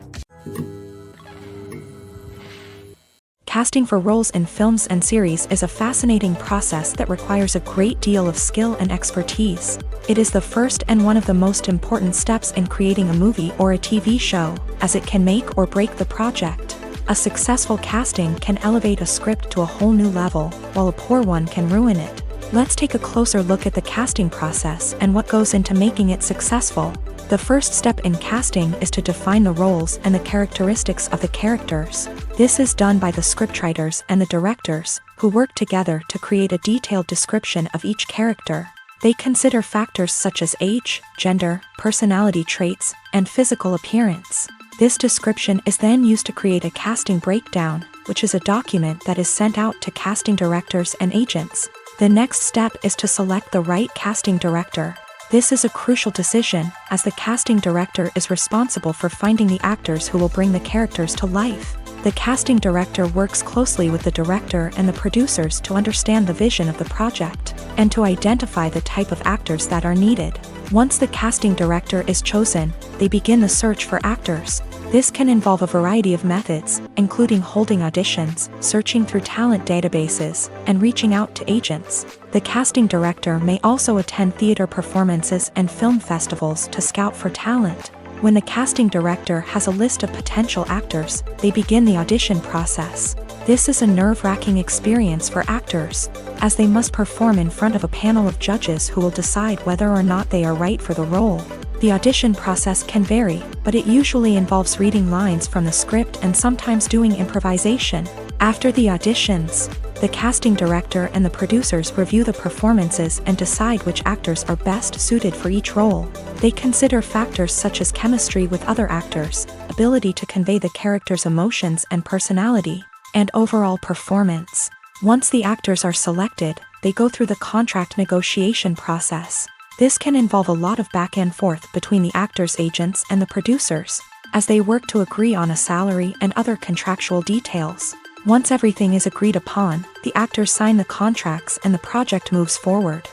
Casting for roles in films and series is a fascinating process that requires a great deal of skill and expertise. It is the first and one of the most important steps in creating a movie or a TV show, as it can make or break the project. A successful casting can elevate a script to a whole new level, while a poor one can ruin it. Let's take a closer look at the casting process and what goes into making it successful. The first step in casting is to define the roles and the characteristics of the characters. This is done by the scriptwriters and the directors, who work together to create a detailed description of each character. They consider factors such as age, gender, personality traits, and physical appearance. This description is then used to create a casting breakdown, which is a document that is sent out to casting directors and agents. The next step is to select the right casting director. This is a crucial decision, as the casting director is responsible for finding the actors who will bring the characters to life. The casting director works closely with the director and the producers to understand the vision of the project, and to identify the type of actors that are needed. Once the casting director is chosen, they begin the search for actors. This can involve a variety of methods, including holding auditions, searching through talent databases, and reaching out to agents. The casting director may also attend theater performances and film festivals to scout for talent. When the casting director has a list of potential actors, they begin the audition process. This is a nerve-wracking experience for actors, as they must perform in front of a panel of judges who will decide whether or not they are right for the role. The audition process can vary, but it usually involves reading lines from the script and sometimes doing improvisation. After the auditions, the casting director and the producers review the performances and decide which actors are best suited for each role. They consider factors such as chemistry with other actors, ability to convey the character's emotions and personality, and overall performance. Once the actors are selected, they go through the contract negotiation process. This can involve a lot of back and forth between the actors' agents and the producers, as they work to agree on a salary and other contractual details. Once everything is agreed upon, the actors sign the contracts and the project moves forward.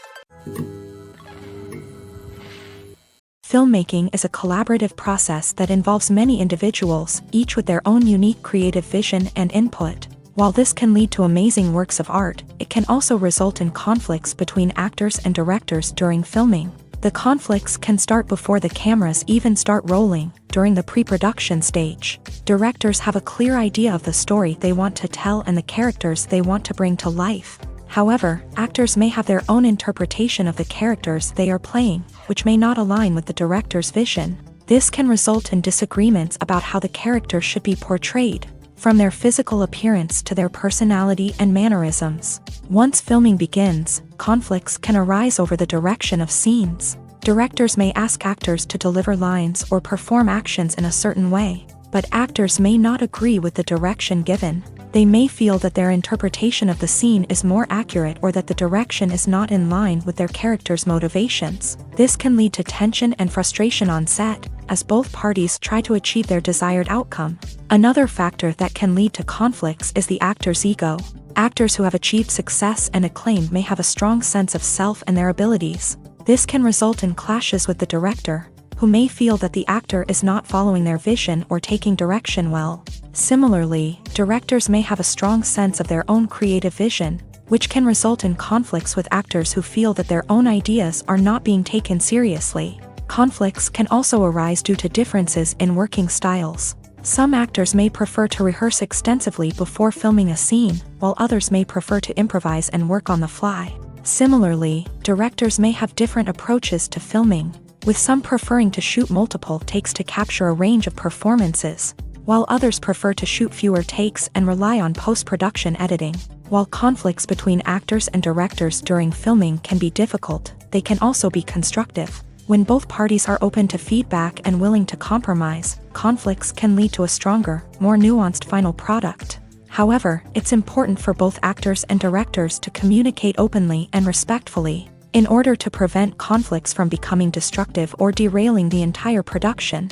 Filmmaking is a collaborative process that involves many individuals, each with their own unique creative vision and input. While this can lead to amazing works of art, it can also result in conflicts between actors and directors during filming. The conflicts can start before the cameras even start rolling, during the pre-production stage. Directors have a clear idea of the story they want to tell and the characters they want to bring to life. However, actors may have their own interpretation of the characters they are playing, which may not align with the director's vision. This can result in disagreements about how the character should be portrayed, from their physical appearance to their personality and mannerisms. Once filming begins, conflicts can arise over the direction of scenes. Directors may ask actors to deliver lines or perform actions in a certain way, but actors may not agree with the direction given. They may feel that their interpretation of the scene is more accurate or that the direction is not in line with their character's motivations. This can lead to tension and frustration on set, as both parties try to achieve their desired outcome. Another factor that can lead to conflicts is the actor's ego. Actors who have achieved success and acclaim may have a strong sense of self and their abilities. This can result in clashes with the director, who may feel that the actor is not following their vision or taking direction well. Similarly, directors may have a strong sense of their own creative vision, which can result in conflicts with actors who feel that their own ideas are not being taken seriously. Conflicts can also arise due to differences in working styles. Some actors may prefer to rehearse extensively before filming a scene, while others may prefer to improvise and work on the fly. Similarly, directors may have different approaches to filming, with some preferring to shoot multiple takes to capture a range of performances, while others prefer to shoot fewer takes and rely on post-production editing. While conflicts between actors and directors during filming can be difficult, they can also be constructive. When both parties are open to feedback and willing to compromise, conflicts can lead to a stronger, more nuanced final product. However, it's important for both actors and directors to communicate openly and respectfully, in order to prevent conflicts from becoming destructive or derailing the entire production.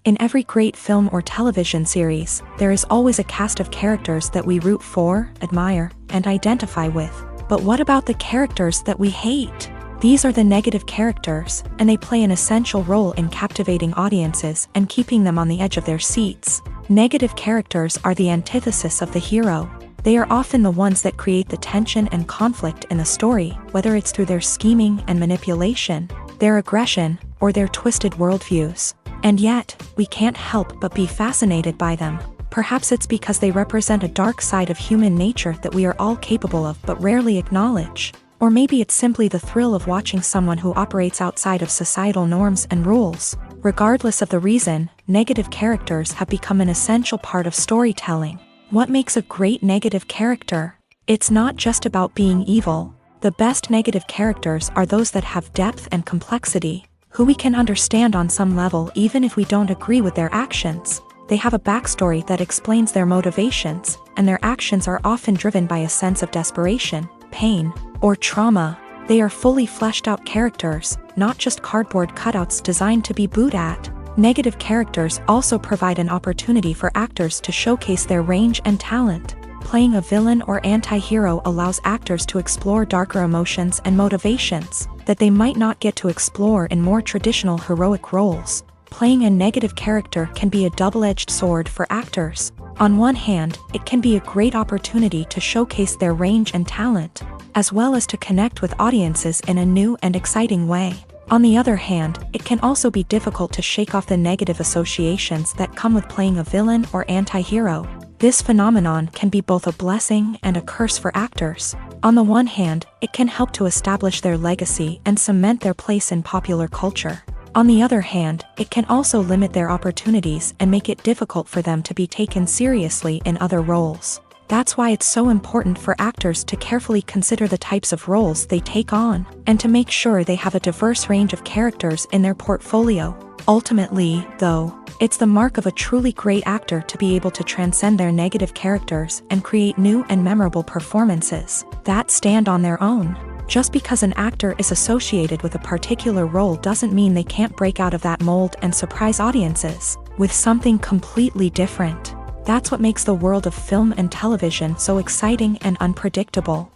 In every great film or television series, there is always a cast of characters that we root for, admire, and identify with. But what about the characters that we hate? These are the negative characters, and they play an essential role in captivating audiences and keeping them on the edge of their seats. Negative characters are the antithesis of the hero. They are often the ones that create the tension and conflict in the story, whether it's through their scheming and manipulation, their aggression, or their twisted worldviews. And yet, we can't help but be fascinated by them. Perhaps it's because they represent a dark side of human nature that we are all capable of but rarely acknowledge. Or maybe it's simply the thrill of watching someone who operates outside of societal norms and rules. Regardless of the reason, negative characters have become an essential part of storytelling. What makes a great negative character? It's not just about being evil. The best negative characters are those that have depth and complexity, who we can understand on some level even if we don't agree with their actions. They have a backstory that explains their motivations, and their actions are often driven by a sense of desperation, pain, or trauma. They are fully fleshed out characters, not just cardboard cutouts designed to be booed at. Negative characters also provide an opportunity for actors to showcase their range and talent. Playing a villain or anti-hero allows actors to explore darker emotions and motivations that they might not get to explore in more traditional heroic roles. Playing a negative character can be a double-edged sword for actors. On one hand, it can be a great opportunity to showcase their range and talent, as well as to connect with audiences in a new and exciting way. On the other hand, it can also be difficult to shake off the negative associations that come with playing a villain or anti-hero. This phenomenon can be both a blessing and a curse for actors. On the one hand, it can help to establish their legacy and cement their place in popular culture. On the other hand, it can also limit their opportunities and make it difficult for them to be taken seriously in other roles. That's why it's so important for actors to carefully consider the types of roles they take on, and to make sure they have a diverse range of characters in their portfolio. Ultimately, though, it's the mark of a truly great actor to be able to transcend their negative characters and create new and memorable performances that stand on their own. Just because an actor is associated with a particular role doesn't mean they can't break out of that mold and surprise audiences with something completely different. That's what makes the world of film and television so exciting and unpredictable.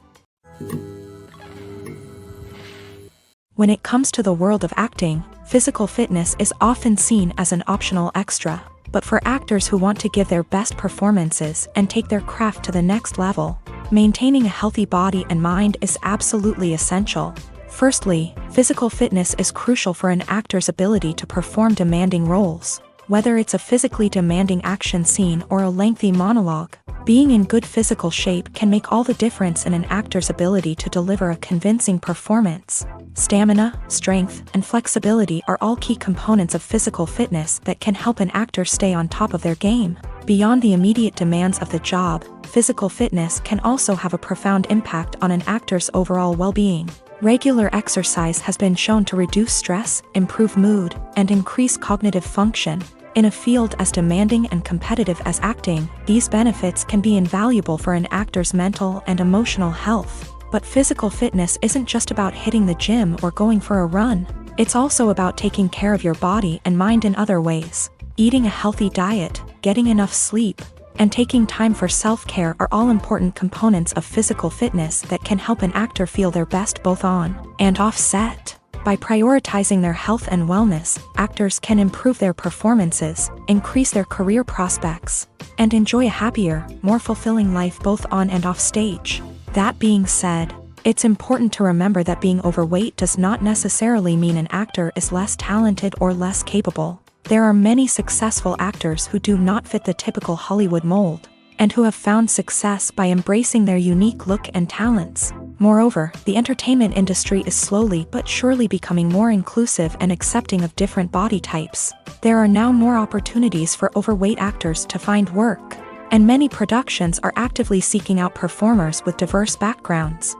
When it comes to the world of acting, physical fitness is often seen as an optional extra. But for actors who want to give their best performances and take their craft to the next level, maintaining a healthy body and mind is absolutely essential. Firstly, physical fitness is crucial for an actor's ability to perform demanding roles. Whether it's a physically demanding action scene or a lengthy monologue, being in good physical shape can make all the difference in an actor's ability to deliver a convincing performance. Stamina, strength, and flexibility are all key components of physical fitness that can help an actor stay on top of their game. Beyond the immediate demands of the job, physical fitness can also have a profound impact on an actor's overall well-being. Regular exercise has been shown to reduce stress, improve mood, and increase cognitive function. In a field as demanding and competitive as acting, these benefits can be invaluable for an actor's mental and emotional health. But physical fitness isn't just about hitting the gym or going for a run. It's also about taking care of your body and mind in other ways. Eating a healthy diet, getting enough sleep, and taking time for self-care are all important components of physical fitness that can help an actor feel their best both on and off set. By prioritizing their health and wellness, actors can improve their performances, increase their career prospects, and enjoy a happier, more fulfilling life both on and off stage. That being said, it's important to remember that being overweight does not necessarily mean an actor is less talented or less capable. There are many successful actors who do not fit the typical Hollywood mold, and who have found success by embracing their unique look and talents. Moreover, the entertainment industry is slowly but surely becoming more inclusive and accepting of different body types. There are now more opportunities for overweight actors to find work, and many productions are actively seeking out performers with diverse backgrounds.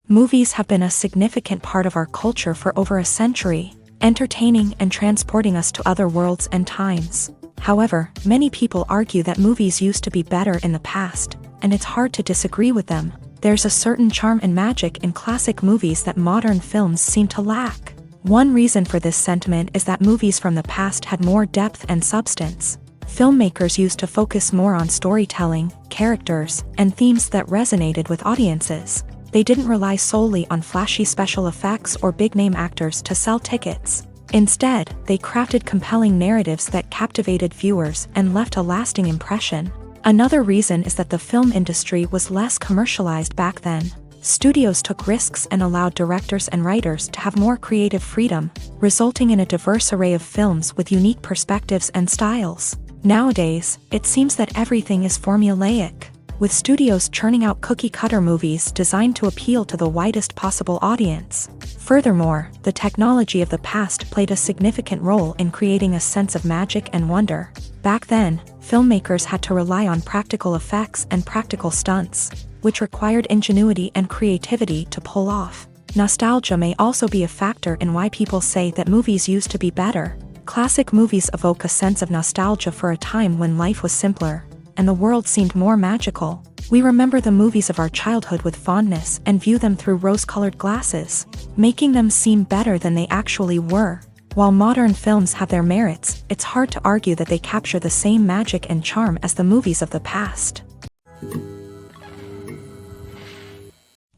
Movies have been a significant part of our culture for over a century, entertaining and transporting us to other worlds and times. However, many people argue that movies used to be better in the past, and it's hard to disagree with them. There's a certain charm and magic in classic movies that modern films seem to lack. One reason for this sentiment is that movies from the past had more depth and substance. Filmmakers used to focus more on storytelling, characters, and themes that resonated with audiences. They didn't rely solely on flashy special effects or big-name actors to sell tickets. Instead, they crafted compelling narratives that captivated viewers and left a lasting impression. Another reason is that the film industry was less commercialized back then. Studios took risks and allowed directors and writers to have more creative freedom, resulting in a diverse array of films with unique perspectives and styles. Nowadays, it seems that everything is formulaic, with studios churning out cookie-cutter movies designed to appeal to the widest possible audience. Furthermore, the technology of the past played a significant role in creating a sense of magic and wonder. Back then, filmmakers had to rely on practical effects and practical stunts, which required ingenuity and creativity to pull off. Nostalgia may also be a factor in why people say that movies used to be better. Classic movies evoke a sense of nostalgia for a time when life was simpler, and the world seemed more magical. We remember the movies of our childhood with fondness and view them through rose-colored glasses, making them seem better than they actually were. While modern films have their merits, it's hard to argue that they capture the same magic and charm as the movies of the past.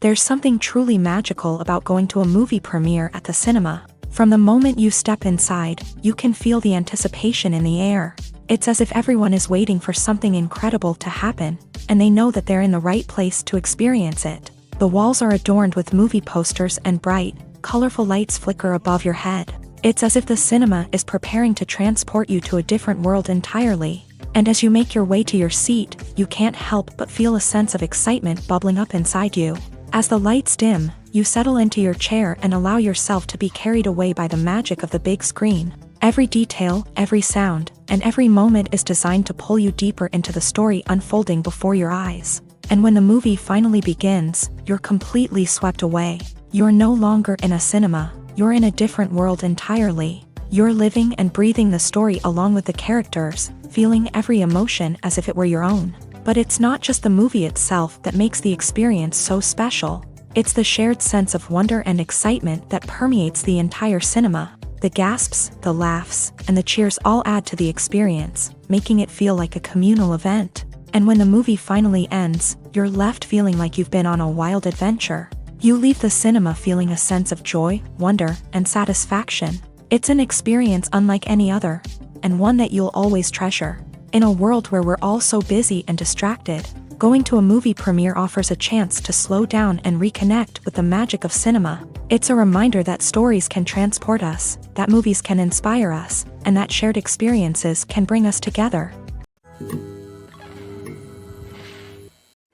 There's something truly magical about going to a movie premiere at the cinema. From the moment you step inside, you can feel the anticipation in the air. It's as if everyone is waiting for something incredible to happen, and they know that they're in the right place to experience it. The walls are adorned with movie posters and bright, colorful lights flicker above your head. It's as if the cinema is preparing to transport you to a different world entirely. And as you make your way to your seat, you can't help but feel a sense of excitement bubbling up inside you. As the lights dim, you settle into your chair and allow yourself to be carried away by the magic of the big screen. Every detail, every sound, and every moment is designed to pull you deeper into the story unfolding before your eyes. And when the movie finally begins, you're completely swept away. You're no longer in a cinema, you're in a different world entirely. You're living and breathing the story along with the characters, feeling every emotion as if it were your own. But it's not just the movie itself that makes the experience so special. It's the shared sense of wonder and excitement that permeates the entire cinema. The gasps, the laughs, and the cheers all add to the experience, making it feel like a communal event. And when the movie finally ends, you're left feeling like you've been on a wild adventure. You leave the cinema feeling a sense of joy, wonder, and satisfaction. It's an experience unlike any other, and one that you'll always treasure. In a world where we're all so busy and distracted, going to a movie premiere offers a chance to slow down and reconnect with the magic of cinema. It's a reminder that stories can transport us, that movies can inspire us, and that shared experiences can bring us together.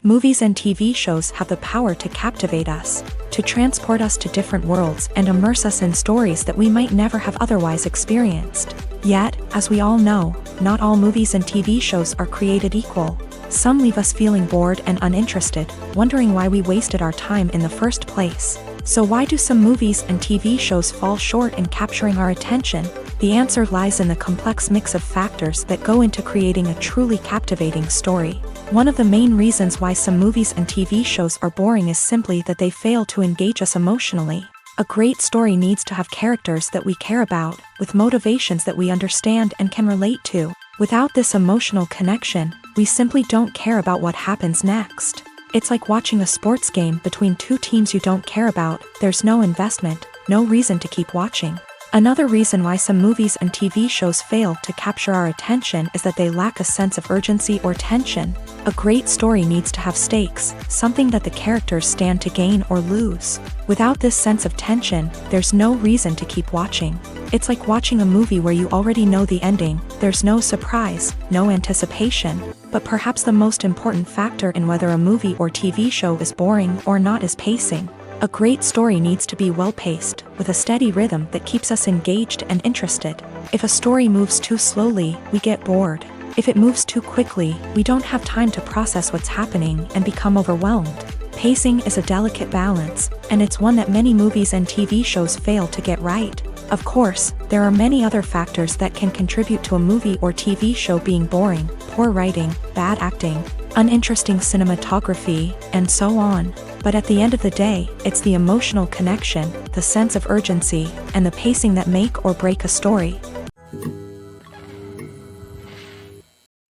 Movies and TV shows have the power to captivate us, to transport us to different worlds and immerse us in stories that we might never have otherwise experienced. Yet, as we all know, not all movies and TV shows are created equal. Some leave us feeling bored and uninterested, wondering why we wasted our time in the first place. So why do some movies and TV shows fall short in capturing our attention? The answer lies in the complex mix of factors that go into creating a truly captivating story. One of the main reasons why some movies and TV shows are boring is simply that they fail to engage us emotionally. A great story needs to have characters that we care about, with motivations that we understand and can relate to. Without this emotional connection, we simply don't care about what happens next. It's like watching a sports game between two teams you don't care about. There's no investment, no reason to keep watching. Another reason why some movies and TV shows fail to capture our attention is that they lack a sense of urgency or tension. A great story needs to have stakes, something that the characters stand to gain or lose. Without this sense of tension, there's no reason to keep watching. It's like watching a movie where you already know the ending. There's no surprise, no anticipation. But perhaps the most important factor in whether a movie or TV show is boring or not is pacing. A great story needs to be well-paced, with a steady rhythm that keeps us engaged and interested. If a story moves too slowly, we get bored. If it moves too quickly, we don't have time to process what's happening and become overwhelmed. Pacing is a delicate balance, and it's one that many movies and TV shows fail to get right. Of course, there are many other factors that can contribute to a movie or TV show being boring: poor writing, bad acting, uninteresting cinematography, and so on. But at the end of the day, it's the emotional connection, the sense of urgency, and the pacing that make or break a story.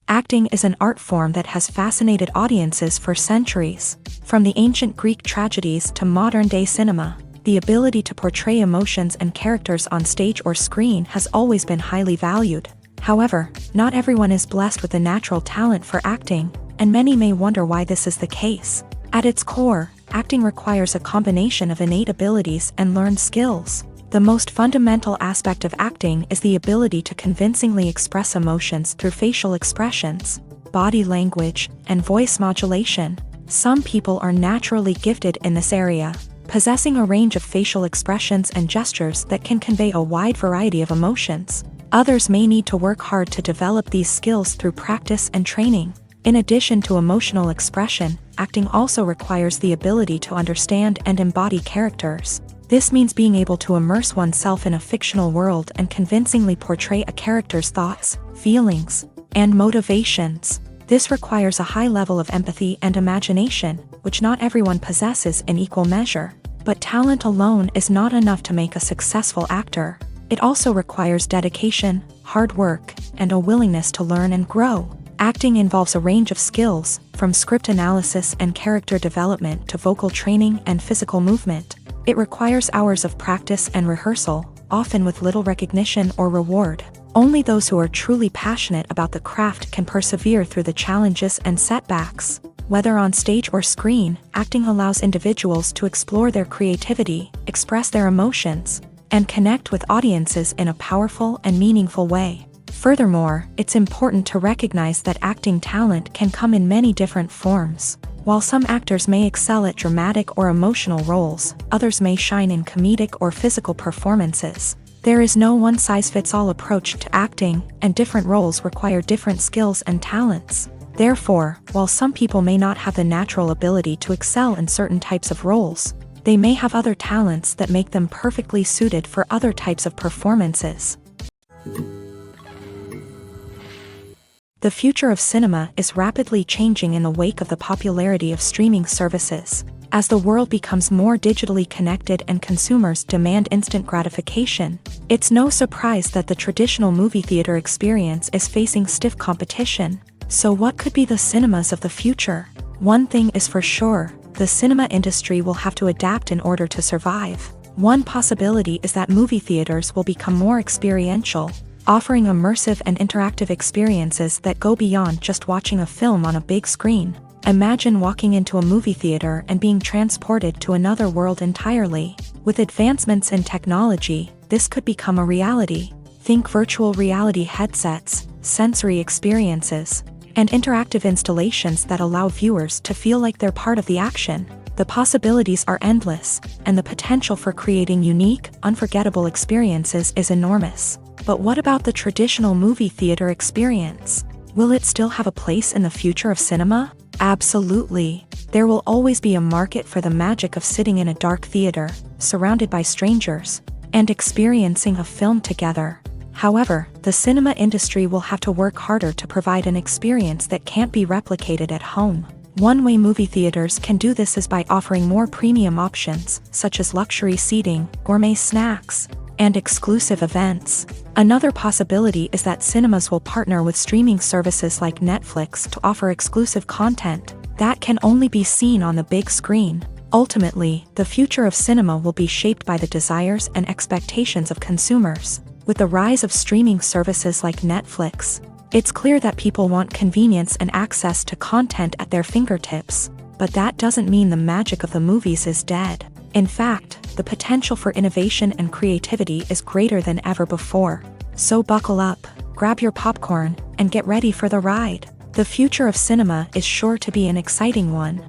Acting is an art form that has fascinated audiences for centuries. From the ancient Greek tragedies to modern-day cinema, the ability to portray emotions and characters on stage or screen has always been highly valued. However, not everyone is blessed with a natural talent for acting, and many may wonder why this is the case. At its core, acting requires a combination of innate abilities and learned skills. The most fundamental aspect of acting is the ability to convincingly express emotions through facial expressions, body language, and voice modulation. Some people are naturally gifted in this area, possessing a range of facial expressions and gestures that can convey a wide variety of emotions. Others may need to work hard to develop these skills through practice and training. In addition to emotional expression, acting also requires the ability to understand and embody characters. This means being able to immerse oneself in a fictional world and convincingly portray a character's thoughts, feelings, and motivations. This requires a high level of empathy and imagination, which not everyone possesses in equal measure. But talent alone is not enough to make a successful actor. It also requires dedication, hard work, and a willingness to learn and grow. Acting involves a range of skills, from script analysis and character development to vocal training and physical movement. It requires hours of practice and rehearsal, often with little recognition or reward. Only those who are truly passionate about the craft can persevere through the challenges and setbacks. Whether on stage or screen, acting allows individuals to explore their creativity, express their emotions, and connect with audiences in a powerful and meaningful way. Furthermore, it's important to recognize that acting talent can come in many different forms. While some actors may excel at dramatic or emotional roles, others may shine in comedic or physical performances. There is no one-size-fits-all approach to acting, and different roles require different skills and talents. Therefore, while some people may not have the natural ability to excel in certain types of roles, they may have other talents that make them perfectly suited for other types of performances. The future of cinema is rapidly changing in the wake of the popularity of streaming services. As the world becomes more digitally connected and consumers demand instant gratification, it's no surprise that the traditional movie theater experience is facing stiff competition. So what could be the cinemas of the future? One thing is for sure, the cinema industry will have to adapt in order to survive. One possibility is that movie theaters will become more experiential, offering immersive and interactive experiences that go beyond just watching a film on a big screen. Imagine walking into a movie theater and being transported to another world entirely. With advancements in technology, this could become a reality. Think virtual reality headsets, sensory experiences, and interactive installations that allow viewers to feel like they're part of the action. The possibilities are endless, and the potential for creating unique, unforgettable experiences is enormous. But what about the traditional movie theater experience? Will it still have a place in the future of cinema? Absolutely. There will always be a market for the magic of sitting in a dark theater, surrounded by strangers, and experiencing a film together. However, the cinema industry will have to work harder to provide an experience that can't be replicated at home. One way movie theaters can do this is by offering more premium options, such as luxury seating, gourmet snacks, and exclusive events. Another possibility is that cinemas will partner with streaming services like Netflix to offer exclusive content that can only be seen on the big screen. Ultimately, the future of cinema will be shaped by the desires and expectations of consumers. With the rise of streaming services like Netflix, it's clear that people want convenience and access to content at their fingertips. But that doesn't mean the magic of the movies is dead. In fact, the potential for innovation and creativity is greater than ever before. So buckle up, grab your popcorn, and get ready for the ride. The future of cinema is sure to be an exciting one.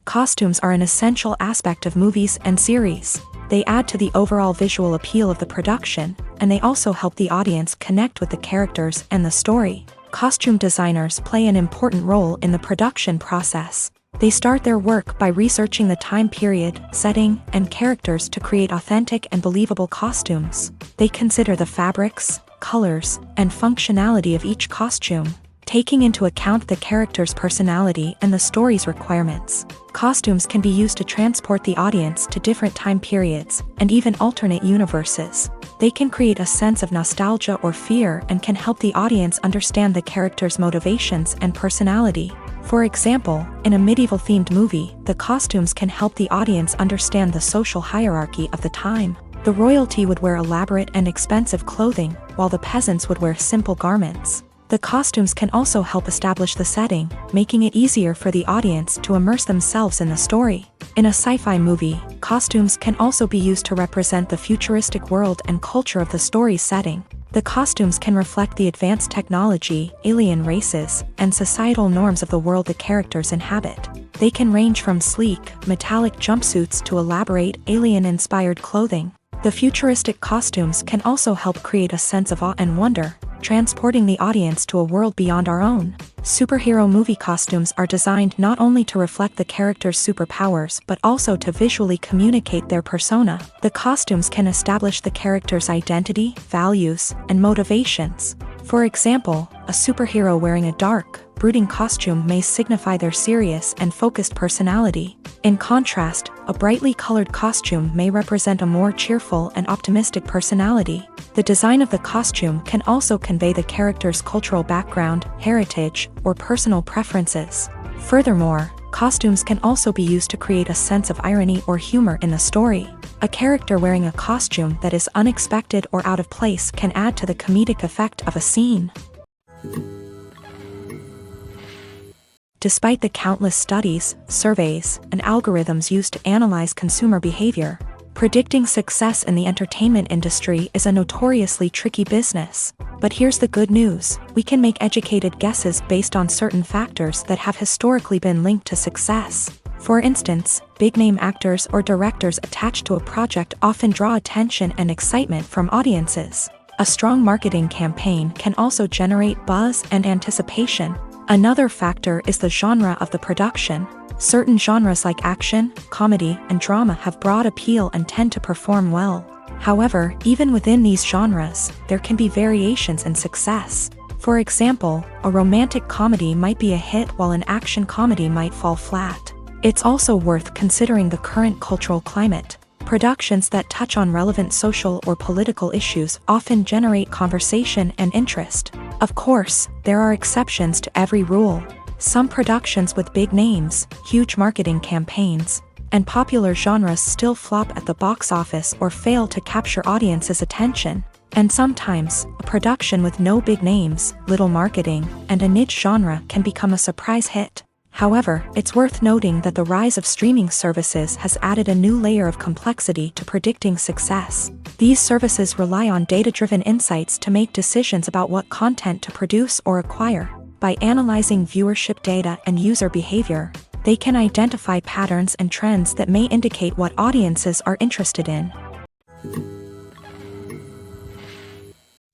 Costumes are an essential aspect of movies and series. They add to the overall visual appeal of the production, and they also help the audience connect with the characters and the story. Costume designers play an important role in the production process. They start their work by researching the time period, setting, and characters to create authentic and believable costumes. They consider the fabrics, colors, and functionality of each costume, taking into account the character's personality and the story's requirements. Costumes can be used to transport the audience to different time periods and even alternate universes. They can create a sense of nostalgia or fear and can help the audience understand the character's motivations and personality. For example, in a medieval-themed movie, the costumes can help the audience understand the social hierarchy of the time. The royalty would wear elaborate and expensive clothing, while the peasants would wear simple garments. The costumes can also help establish the setting, making it easier for the audience to immerse themselves in the story. In a sci-fi movie, costumes can also be used to represent the futuristic world and culture of the story's setting. The costumes can reflect the advanced technology, alien races, and societal norms of the world the characters inhabit. They can range from sleek, metallic jumpsuits to elaborate, alien-inspired clothing. The futuristic costumes can also help create a sense of awe and wonder, transporting the audience to a world beyond our own. Superhero movie costumes are designed not only to reflect the character's superpowers but also to visually communicate their persona. The costumes can establish the character's identity, values, and motivations. For example, a superhero wearing a dark, brooding costume may signify their serious and focused personality. In contrast, a brightly colored costume may represent a more cheerful and optimistic personality. The design of the costume can also convey the character's cultural background, heritage, or personal preferences. Furthermore, costumes can also be used to create a sense of irony or humor in the story. A character wearing a costume that is unexpected or out of place can add to the comedic effect of a scene. Despite the countless studies, surveys, and algorithms used to analyze consumer behavior, predicting success in the entertainment industry is a notoriously tricky business. But here's the good news: we can make educated guesses based on certain factors that have historically been linked to success. For instance, big-name actors or directors attached to a project often draw attention and excitement from audiences. A strong marketing campaign can also generate buzz and anticipation. Another factor is the genre of the production. Certain genres like action, comedy, and drama have broad appeal and tend to perform well. However, even within these genres, there can be variations in success. For example, a romantic comedy might be a hit while an action comedy might fall flat. It's also worth considering the current cultural climate. Productions that touch on relevant social or political issues often generate conversation and interest. Of course, there are exceptions to every rule. Some productions with big names, huge marketing campaigns, and popular genres still flop at the box office or fail to capture audiences' attention. And sometimes, a production with no big names, little marketing, and a niche genre can become a surprise hit. However, it's worth noting that the rise of streaming services has added a new layer of complexity to predicting success. These services rely on data-driven insights to make decisions about what content to produce or acquire. By analyzing viewership data and user behavior, they can identify patterns and trends that may indicate what audiences are interested in.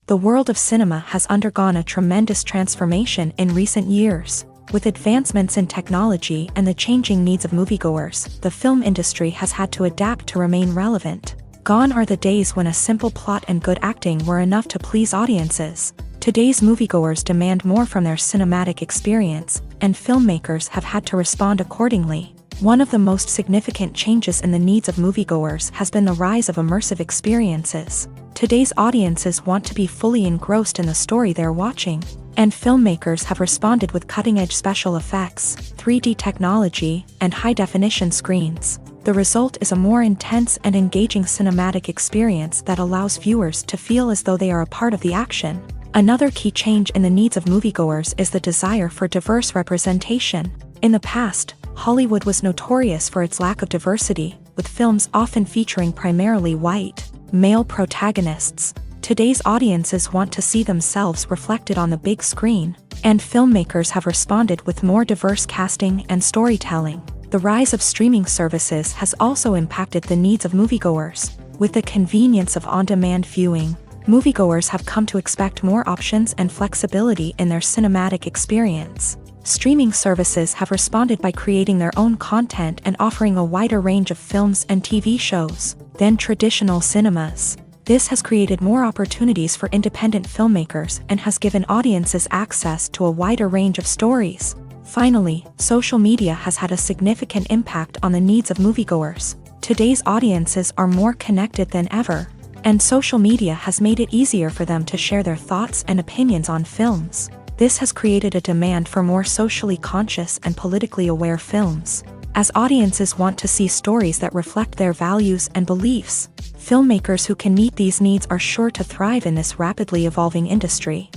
The world of cinema has undergone a tremendous transformation in recent years. With advancements in technology and the changing needs of moviegoers, the film industry has had to adapt to remain relevant. Gone are the days when a simple plot and good acting were enough to please audiences. Today's moviegoers demand more from their cinematic experience, and filmmakers have had to respond accordingly. One of the most significant changes in the needs of moviegoers has been the rise of immersive experiences. Today's audiences want to be fully engrossed in the story they're watching, and filmmakers have responded with cutting-edge special effects, 3D technology, and high-definition screens. The result is a more intense and engaging cinematic experience that allows viewers to feel as though they are a part of the action. Another key change in the needs of moviegoers is the desire for diverse representation. In the past, Hollywood was notorious for its lack of diversity, with films often featuring primarily white, male protagonists. Today's audiences want to see themselves reflected on the big screen, and filmmakers have responded with more diverse casting and storytelling. The rise of streaming services has also impacted the needs of moviegoers. With the convenience of on-demand viewing, moviegoers have come to expect more options and flexibility in their cinematic experience. Streaming services have responded by creating their own content and offering a wider range of films and TV shows than traditional cinemas. This has created more opportunities for independent filmmakers and has given audiences access to a wider range of stories. Finally, social media has had a significant impact on the needs of moviegoers. Today's audiences are more connected than ever, and social media has made it easier for them to share their thoughts and opinions on films. This has created a demand for more socially conscious and politically aware films. As audiences want to see stories that reflect their values and beliefs, filmmakers who can meet these needs are sure to thrive in this rapidly evolving industry.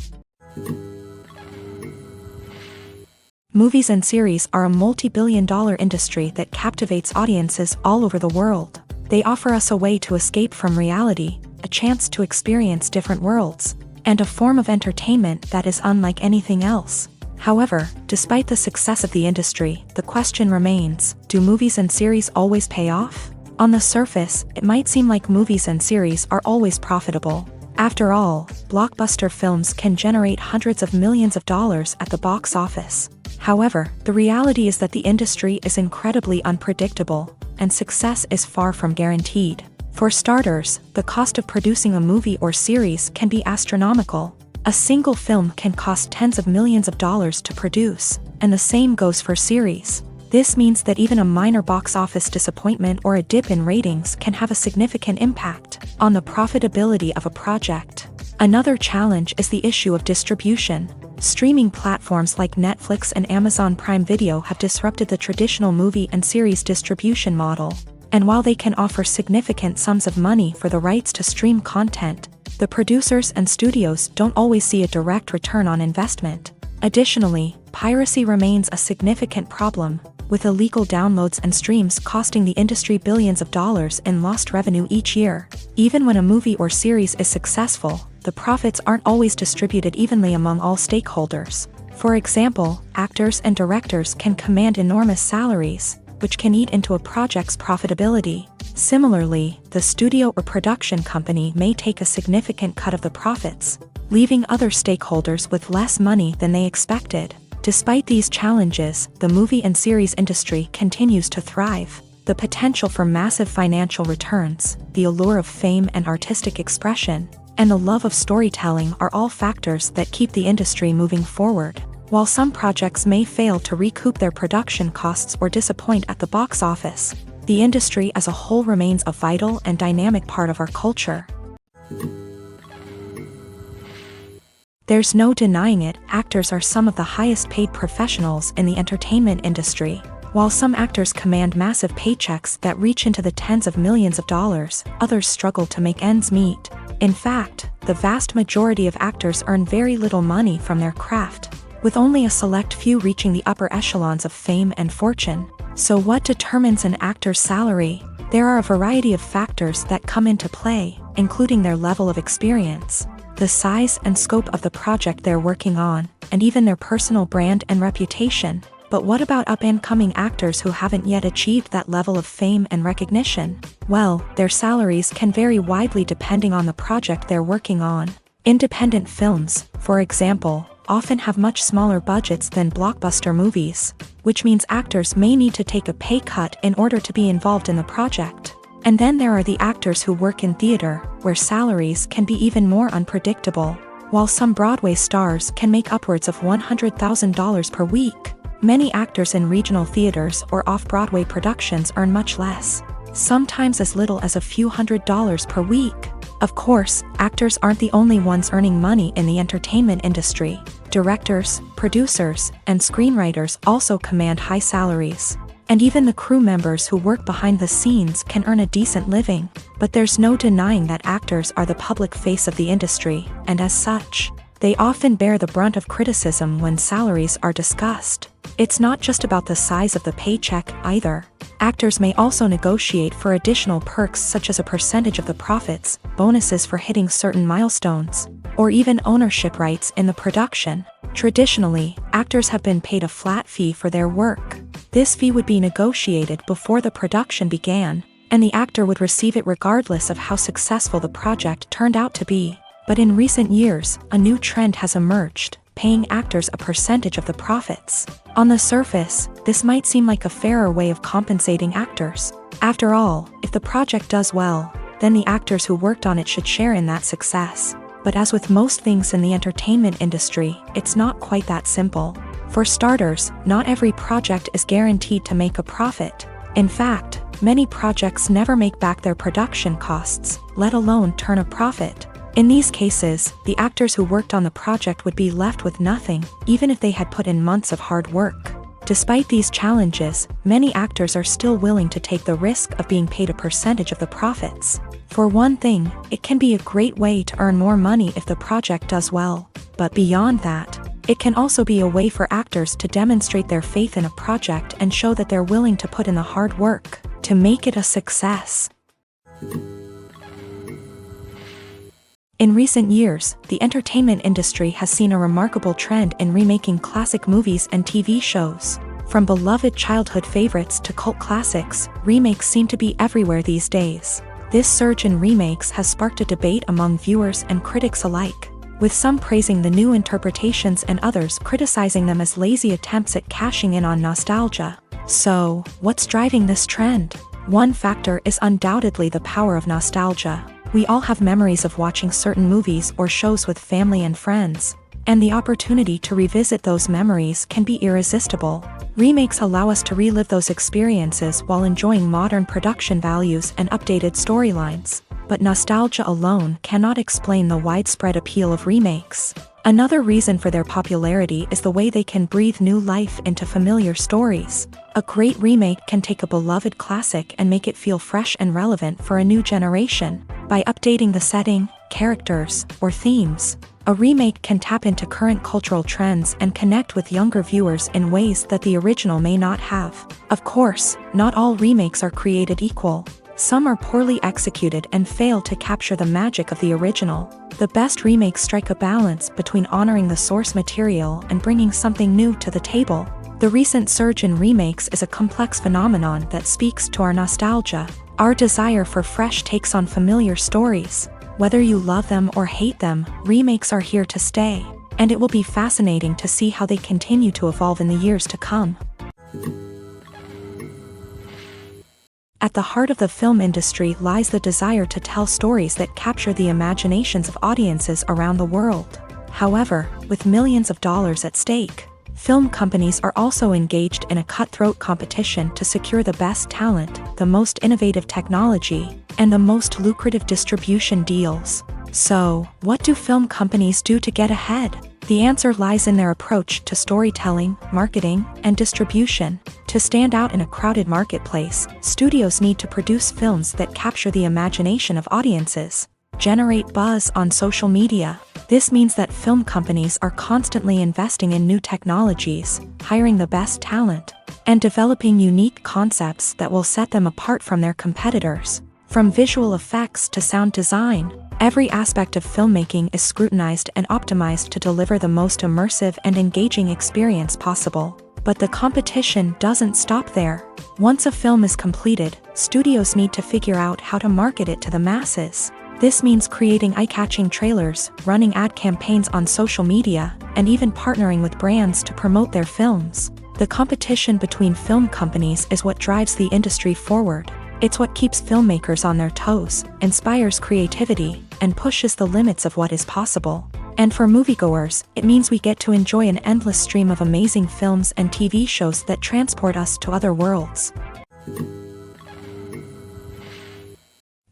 Movies and series are a multi-billion-dollar industry that captivates audiences all over the world. They offer us a way to escape from reality, a chance to experience different worlds, and a form of entertainment that is unlike anything else. However, despite the success of the industry, the question remains, do movies and series always pay off? On the surface, it might seem like movies and series are always profitable. After all, blockbuster films can generate hundreds of millions of dollars at the box office. However, the reality is that the industry is incredibly unpredictable, and success is far from guaranteed. For starters, the cost of producing a movie or series can be astronomical. A single film can cost tens of millions of dollars to produce, and the same goes for series. This means that even a minor box office disappointment or a dip in ratings can have a significant impact on the profitability of a project. Another challenge is the issue of distribution. Streaming platforms like Netflix and Amazon Prime Video have disrupted the traditional movie and series distribution model. And while they can offer significant sums of money for the rights to stream content, the producers and studios don't always see a direct return on investment. Additionally, piracy remains a significant problem, with illegal downloads and streams costing the industry billions of dollars in lost revenue each year. Even when a movie or series is successful, the profits aren't always distributed evenly among all stakeholders. For example, actors and directors can command enormous salaries, which can eat into a project's profitability. Similarly, the studio or production company may take a significant cut of the profits, leaving other stakeholders with less money than they expected. Despite these challenges, the movie and series industry continues to thrive. The potential for massive financial returns, the allure of fame and artistic expression, and the love of storytelling are all factors that keep the industry moving forward. While some projects may fail to recoup their production costs or disappoint at the box office, the industry as a whole remains a vital and dynamic part of our culture. There's no denying it, actors are some of the highest paid professionals in the entertainment industry. While some actors command massive paychecks that reach into the tens of millions of dollars, others struggle to make ends meet. In fact, the vast majority of actors earn very little money from their craft, with only a select few reaching the upper echelons of fame and fortune. So what determines an actor's salary? There are a variety of factors that come into play, including their level of experience, the size and scope of the project they're working on, and even their personal brand and reputation. But what about up-and-coming actors who haven't yet achieved that level of fame and recognition? Well, their salaries can vary widely depending on the project they're working on. Independent films, for example, often have much smaller budgets than blockbuster movies, which means actors may need to take a pay cut in order to be involved in the project. And then there are the actors who work in theater, where salaries can be even more unpredictable. While some Broadway stars can make upwards of $100,000 per week, many actors in regional theaters or off-Broadway productions earn much less, sometimes as little as a few $100s per week. Of course, actors aren't the only ones earning money in the entertainment industry. Directors, producers, and screenwriters also command high salaries. And even the crew members who work behind the scenes can earn a decent living. But there's no denying that actors are the public face of the industry, and as such, they often bear the brunt of criticism when salaries are discussed. It's not just about the size of the paycheck either. Actors may also negotiate for additional perks such as a percentage of the profits, bonuses for hitting certain milestones, or even ownership rights in the production. Traditionally, actors have been paid a flat fee for their work. This fee would be negotiated before the production began, and the actor would receive it regardless of how successful the project turned out to be. But in recent years, a new trend has emerged, paying actors a percentage of the profits. On the surface, this might seem like a fairer way of compensating actors. After all, if the project does well, then the actors who worked on it should share in that success. But as with most things in the entertainment industry, it's not quite that simple. For starters, not every project is guaranteed to make a profit. In fact, many projects never make back their production costs, let alone turn a profit. In these cases, the actors who worked on the project would be left with nothing, even if they had put in months of hard work. Despite these challenges, many actors are still willing to take the risk of being paid a percentage of the profits. For one thing, it can be a great way to earn more money if the project does well. But beyond that, it can also be a way for actors to demonstrate their faith in a project and show that they're willing to put in the hard work to make it a success. In recent years, the entertainment industry has seen a remarkable trend in remaking classic movies and TV shows. From beloved childhood favorites to cult classics, remakes seem to be everywhere these days. This surge in remakes has sparked a debate among viewers and critics alike, with some praising the new interpretations and others criticizing them as lazy attempts at cashing in on nostalgia. So, what's driving this trend? One factor is undoubtedly the power of nostalgia. We all have memories of watching certain movies or shows with family and friends, and the opportunity to revisit those memories can be irresistible. Remakes allow us to relive those experiences while enjoying modern production values and updated storylines. But nostalgia alone cannot explain the widespread appeal of remakes. Another reason for their popularity is the way they can breathe new life into familiar stories. A great remake can take a beloved classic and make it feel fresh and relevant for a new generation. By updating the setting, characters, or themes, a remake can tap into current cultural trends and connect with younger viewers in ways that the original may not have. Of course, not all remakes are created equal. Some are poorly executed and fail to capture the magic of the original. The best remakes strike a balance between honoring the source material and bringing something new to the table. The recent surge in remakes is a complex phenomenon that speaks to our nostalgia, our desire for fresh takes on familiar stories. Whether you love them or hate them, remakes are here to stay, and it will be fascinating to see how they continue to evolve in the years to come. At the heart of the film industry lies the desire to tell stories that capture the imaginations of audiences around the world. However, with millions of dollars at stake, film companies are also engaged in a cutthroat competition to secure the best talent, the most innovative technology, and the most lucrative distribution deals. So, what do film companies do to get ahead? The answer lies in their approach to storytelling, marketing, and distribution. To stand out in a crowded marketplace, studios need to produce films that capture the imagination of audiences, generate buzz on social media. This means that film companies are constantly investing in new technologies, hiring the best talent, and developing unique concepts that will set them apart from their competitors. From visual effects to sound design, every aspect of filmmaking is scrutinized and optimized to deliver the most immersive and engaging experience possible. But the competition doesn't stop there. Once a film is completed, studios need to figure out how to market it to the masses. This means creating eye-catching trailers, running ad campaigns on social media, and even partnering with brands to promote their films. The competition between film companies is what drives the industry forward. It's what keeps filmmakers on their toes, inspires creativity, and pushes the limits of what is possible. And for moviegoers, it means we get to enjoy an endless stream of amazing films and TV shows that transport us to other worlds.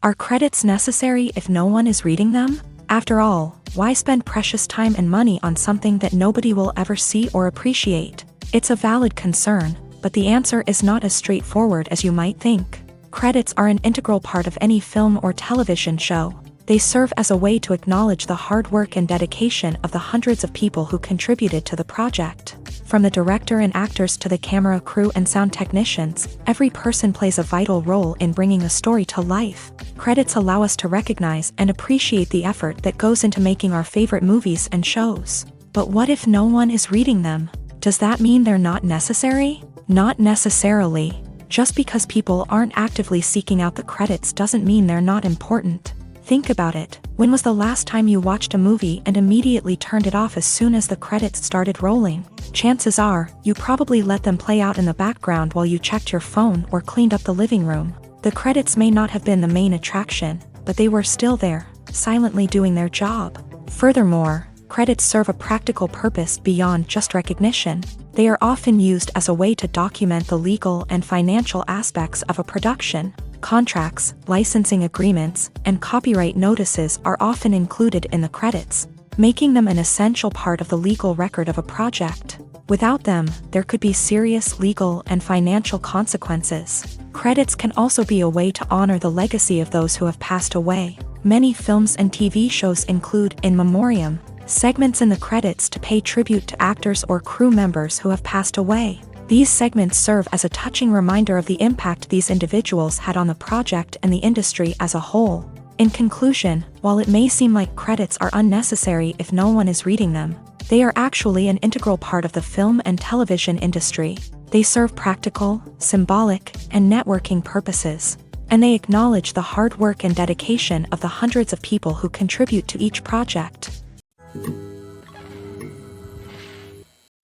Are credits necessary if no one is reading them? After all, why spend precious time and money on something that nobody will ever see or appreciate? It's a valid concern, but the answer is not as straightforward as you might think. Credits are an integral part of any film or television show. They serve as a way to acknowledge the hard work and dedication of the hundreds of people who contributed to the project. From the director and actors to the camera crew and sound technicians, every person plays a vital role in bringing a story to life. Credits allow us to recognize and appreciate the effort that goes into making our favorite movies and shows. But what if no one is reading them? Does that mean they're not necessary? Not necessarily. Just because people aren't actively seeking out the credits doesn't mean they're not important. Think about it. When was the last time you watched a movie and immediately turned it off as soon as the credits started rolling? Chances are, you probably let them play out in the background while you checked your phone or cleaned up the living room. The credits may not have been the main attraction, but they were still there, silently doing their job. Furthermore, credits serve a practical purpose beyond just recognition. They are often used as a way to document the legal and financial aspects of a production. Contracts, licensing agreements, and copyright notices are often included in the credits, making them an essential part of the legal record of a project. Without them, there could be serious legal and financial consequences. Credits can also be a way to honor the legacy of those who have passed away. Many films and TV shows include in memoriam segments in the credits to pay tribute to actors or crew members who have passed away. These segments serve as a touching reminder of the impact these individuals had on the project and the industry as a whole. In conclusion, while it may seem like credits are unnecessary if no one is reading them, they are actually an integral part of the film and television industry. They serve practical, symbolic, and networking purposes, and they acknowledge the hard work and dedication of the hundreds of people who contribute to each project.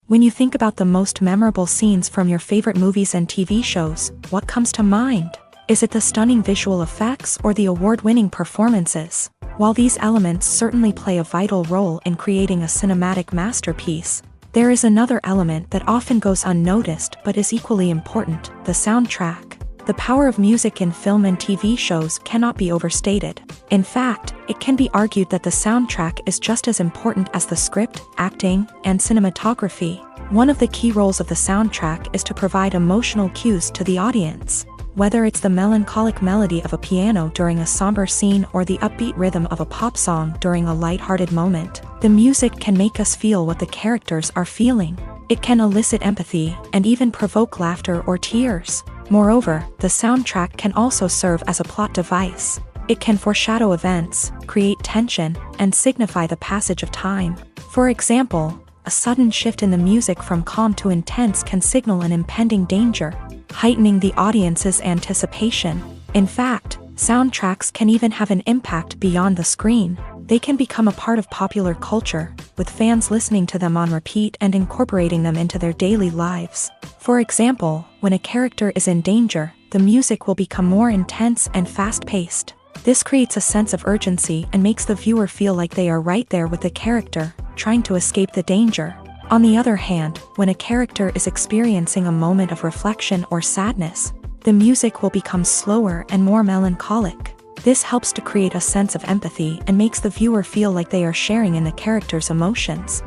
When you think about the most memorable scenes from your favorite movies and TV shows, what comes to mind? Is it the stunning visual effects or the award-winning performances? While these elements certainly play a vital role in creating a cinematic masterpiece, there is another element that often goes unnoticed but is equally important: the soundtrack. The power of music in film and TV shows cannot be overstated. In fact, it can be argued that the soundtrack is just as important as the script, acting, and cinematography. One of the key roles of the soundtrack is to provide emotional cues to the audience. Whether it's the melancholic melody of a piano during a somber scene or the upbeat rhythm of a pop song during a lighthearted moment, the music can make us feel what the characters are feeling. It can elicit empathy and even provoke laughter or tears. Moreover, the soundtrack can also serve as a plot device. It can foreshadow events, create tension, and signify the passage of time. For example, a a sudden shift in the music from calm to intense can signal an impending danger, heightening the audience's anticipation. In fact, soundtracks can even have an impact beyond the screen. They can become a part of popular culture, with fans listening to them on repeat and incorporating them into their daily lives. For example, when a character is in danger, the music will become more intense and fast-paced. This creates a sense of urgency and makes the viewer feel like they are right there with the character, trying to escape the danger. On the other hand, when a character is experiencing a moment of reflection or sadness, the music will become slower and more melancholic. This helps to create a sense of empathy and makes the viewer feel like they are sharing in the character's emotions.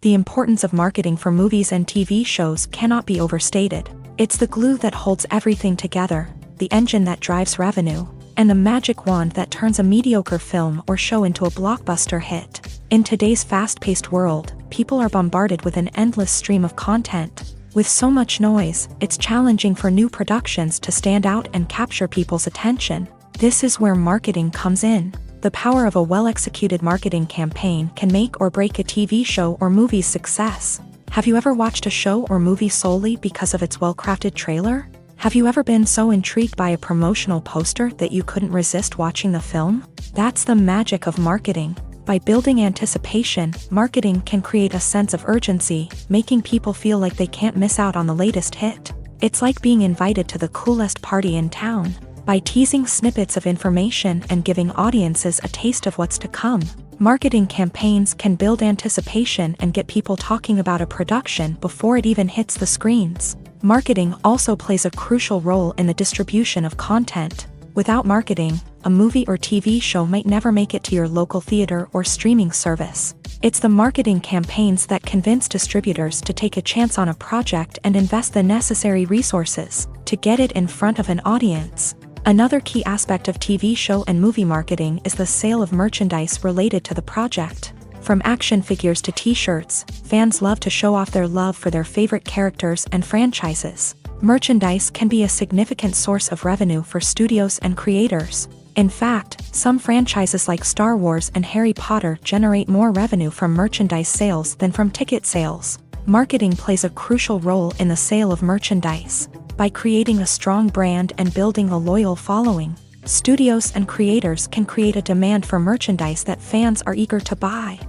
The importance of marketing for movies and TV shows cannot be overstated. It's the glue that holds everything together, the engine that drives revenue, and the magic wand that turns a mediocre film or show into a blockbuster hit. In today's fast-paced world, people are bombarded with an endless stream of content. With so much noise, it's challenging for new productions to stand out and capture people's attention. This is where marketing comes in. The power of a well-executed marketing campaign can make or break a TV show or movie's success. Have you ever watched a show or movie solely because of its well-crafted trailer? Have you ever been so intrigued by a promotional poster that you couldn't resist watching the film? That's the magic of marketing. By building anticipation, marketing can create a sense of urgency, making people feel like they can't miss out on the latest hit. It's like being invited to the coolest party in town. By teasing snippets of information and giving audiences a taste of what's to come, marketing campaigns can build anticipation and get people talking about a production before it even hits the screens. Marketing also plays a crucial role in the distribution of content. Without marketing, a movie or TV show might never make it to your local theater or streaming service. It's the marketing campaigns that convince distributors to take a chance on a project and invest the necessary resources to get it in front of an audience. Another key aspect of TV show and movie marketing is the sale of merchandise related to the project. From action figures to t-shirts, fans love to show off their love for their favorite characters and franchises. Merchandise can be a significant source of revenue for studios and creators. In fact, some franchises like Star Wars and Harry Potter generate more revenue from merchandise sales than from ticket sales. Marketing plays a crucial role in the sale of merchandise. By creating a strong brand and building a loyal following, studios and creators can create a demand for merchandise that fans are eager to buy.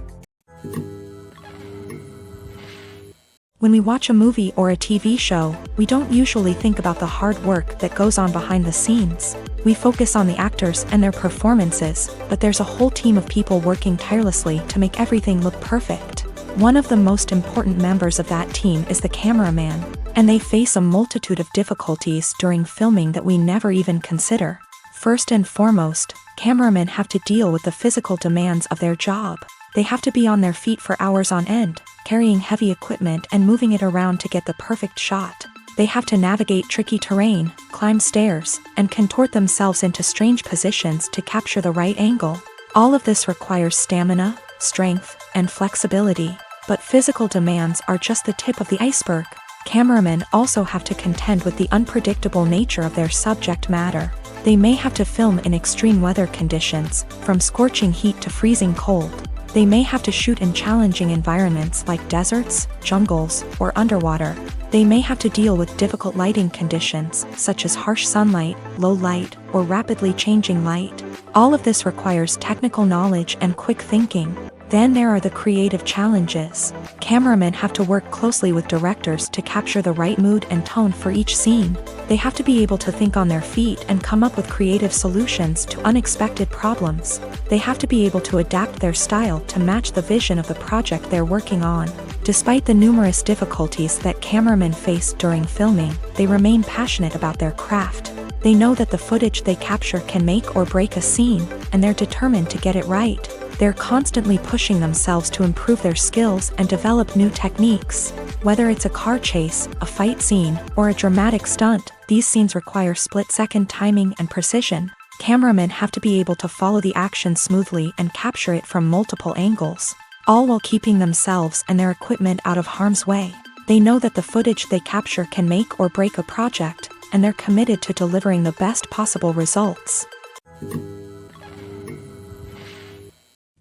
When we watch a movie or a TV show, we don't usually think about the hard work that goes on behind the scenes. We focus on the actors and their performances, but there's a whole team of people working tirelessly to make everything look perfect. One of the most important members of that team is the cameraman, and they face a multitude of difficulties during filming that we never even consider. First and foremost, cameramen have to deal with the physical demands of their job. They have to be on their feet for hours on end, carrying heavy equipment and moving it around to get the perfect shot. They have to navigate tricky terrain, climb stairs, and contort themselves into strange positions to capture the right angle. All of this requires stamina, strength, and flexibility. But physical demands are just the tip of the iceberg. Cameramen also have to contend with the unpredictable nature of their subject matter. They may have to film in extreme weather conditions, from scorching heat to freezing cold. They may have to shoot in challenging environments like deserts, jungles, or underwater. They may have to deal with difficult lighting conditions, such as harsh sunlight, low light, or rapidly changing light. All of this requires technical knowledge and quick thinking. Then there are the creative challenges. Cameramen have to work closely with directors to capture the right mood and tone for each scene. They have to be able to think on their feet and come up with creative solutions to unexpected problems. They have to be able to adapt their style to match the vision of the project they're working on. Despite the numerous difficulties that cameramen face during filming, they remain passionate about their craft. They know that the footage they capture can make or break a scene, and they're determined to get it right. They're constantly pushing themselves to improve their skills and develop new techniques. Whether it's a car chase, a fight scene, or a dramatic stunt, these scenes require split-second timing and precision. Cameramen have to be able to follow the action smoothly and capture it from multiple angles, all while keeping themselves and their equipment out of harm's way. They know that the footage they capture can make or break a project, and they're committed to delivering the best possible results.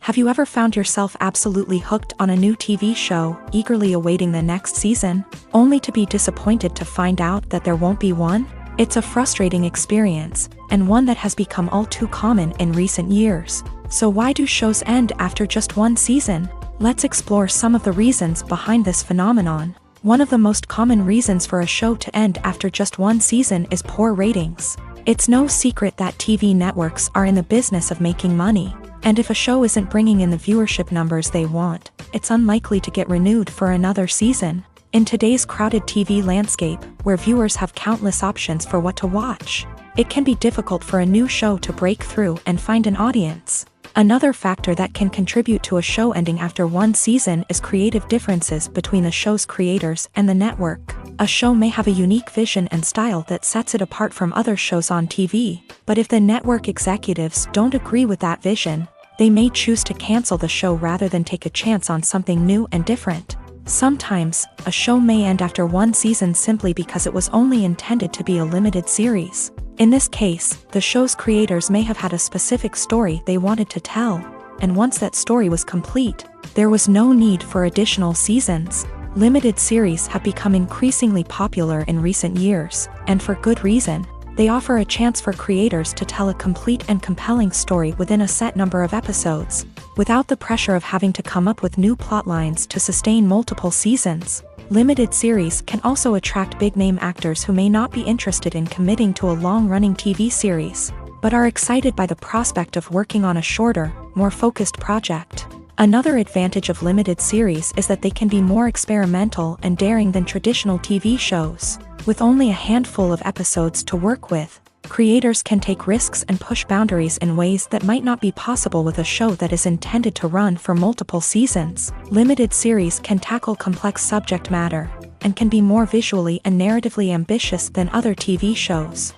Have you ever found yourself absolutely hooked on a new TV show, eagerly awaiting the next season, only to be disappointed to find out that there won't be one? It's a frustrating experience, and one that has become all too common in recent years. So why do shows end after just one season? Let's explore some of the reasons behind this phenomenon. One of the most common reasons for a show to end after just one season is poor ratings. It's no secret that TV networks are in the business of making money, and if a show isn't bringing in the viewership numbers they want, it's unlikely to get renewed for another season. In today's crowded TV landscape, where viewers have countless options for what to watch, it can be difficult for a new show to break through and find an audience. Another factor that can contribute to a show ending after one season is creative differences between the show's creators and the network. A show may have a unique vision and style that sets it apart from other shows on TV, but if the network executives don't agree with that vision, they may choose to cancel the show rather than take a chance on something new and different. Sometimes, a show may end after one season simply because it was only intended to be a limited series. In this case, the show's creators may have had a specific story they wanted to tell, and once that story was complete, there was no need for additional seasons. Limited series have become increasingly popular in recent years, and for good reason. They offer a chance for creators to tell a complete and compelling story within a set number of episodes, without the pressure of having to come up with new plotlines to sustain multiple seasons. Limited series can also attract big-name actors who may not be interested in committing to a long-running TV series, but are excited by the prospect of working on a shorter, more focused project. Another advantage of limited series is that they can be more experimental and daring than traditional TV shows. With only a handful of episodes to work with, creators can take risks and push boundaries in ways that might not be possible with a show that is intended to run for multiple seasons. Limited series can tackle complex subject matter, and can be more visually and narratively ambitious than other TV shows.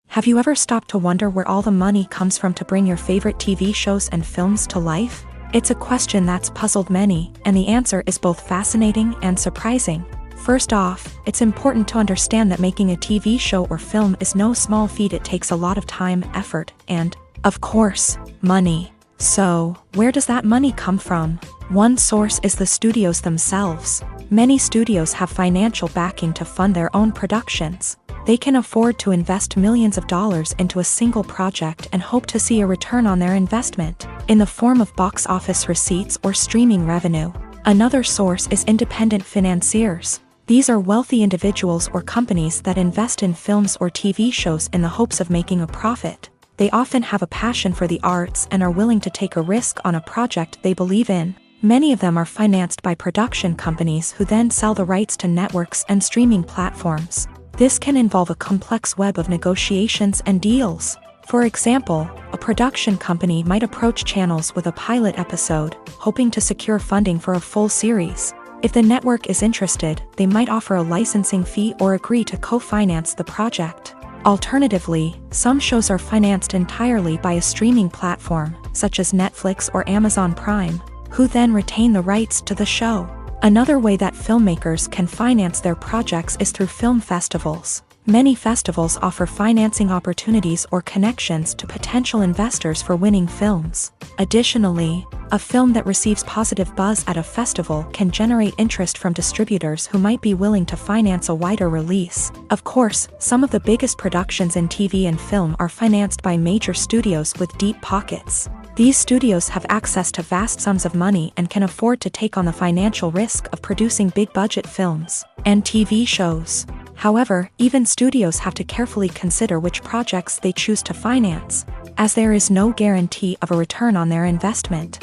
Have you ever stopped to wonder where all the money comes from to bring your favorite TV shows and films to life? It's a question that's puzzled many, and the answer is both fascinating and surprising. First off, it's important to understand that making a TV show or film is no small feat. It takes a lot of time, effort, and, of course, money. So, where does that money come from? One source is the studios themselves. Many studios have financial backing to fund their own productions. They can afford to invest millions of dollars into a single project and hope to see a return on their investment, in the form of box office receipts or streaming revenue. Another source is independent financiers. These are wealthy individuals or companies that invest in films or TV shows in the hopes of making a profit. They often have a passion for the arts and are willing to take a risk on a project they believe in. Many of them are financed by production companies who then sell the rights to networks and streaming platforms. This can involve a complex web of negotiations and deals. For example, a production company might approach channels with a pilot episode, hoping to secure funding for a full series. If the network is interested, they might offer a licensing fee or agree to co-finance the project. Alternatively, some shows are financed entirely by a streaming platform, such as Netflix or Amazon Prime, who then retain the rights to the show. Another way that filmmakers can finance their projects is through film festivals. Many festivals offer financing opportunities or connections to potential investors for winning films. Additionally, a film that receives positive buzz at a festival can generate interest from distributors who might be willing to finance a wider release. Of course, some of the biggest productions in TV and film are financed by major studios with deep pockets. These studios have access to vast sums of money and can afford to take on the financial risk of producing big-budget films and TV shows. However, even studios have to carefully consider which projects they choose to finance, as there is no guarantee of a return on their investment.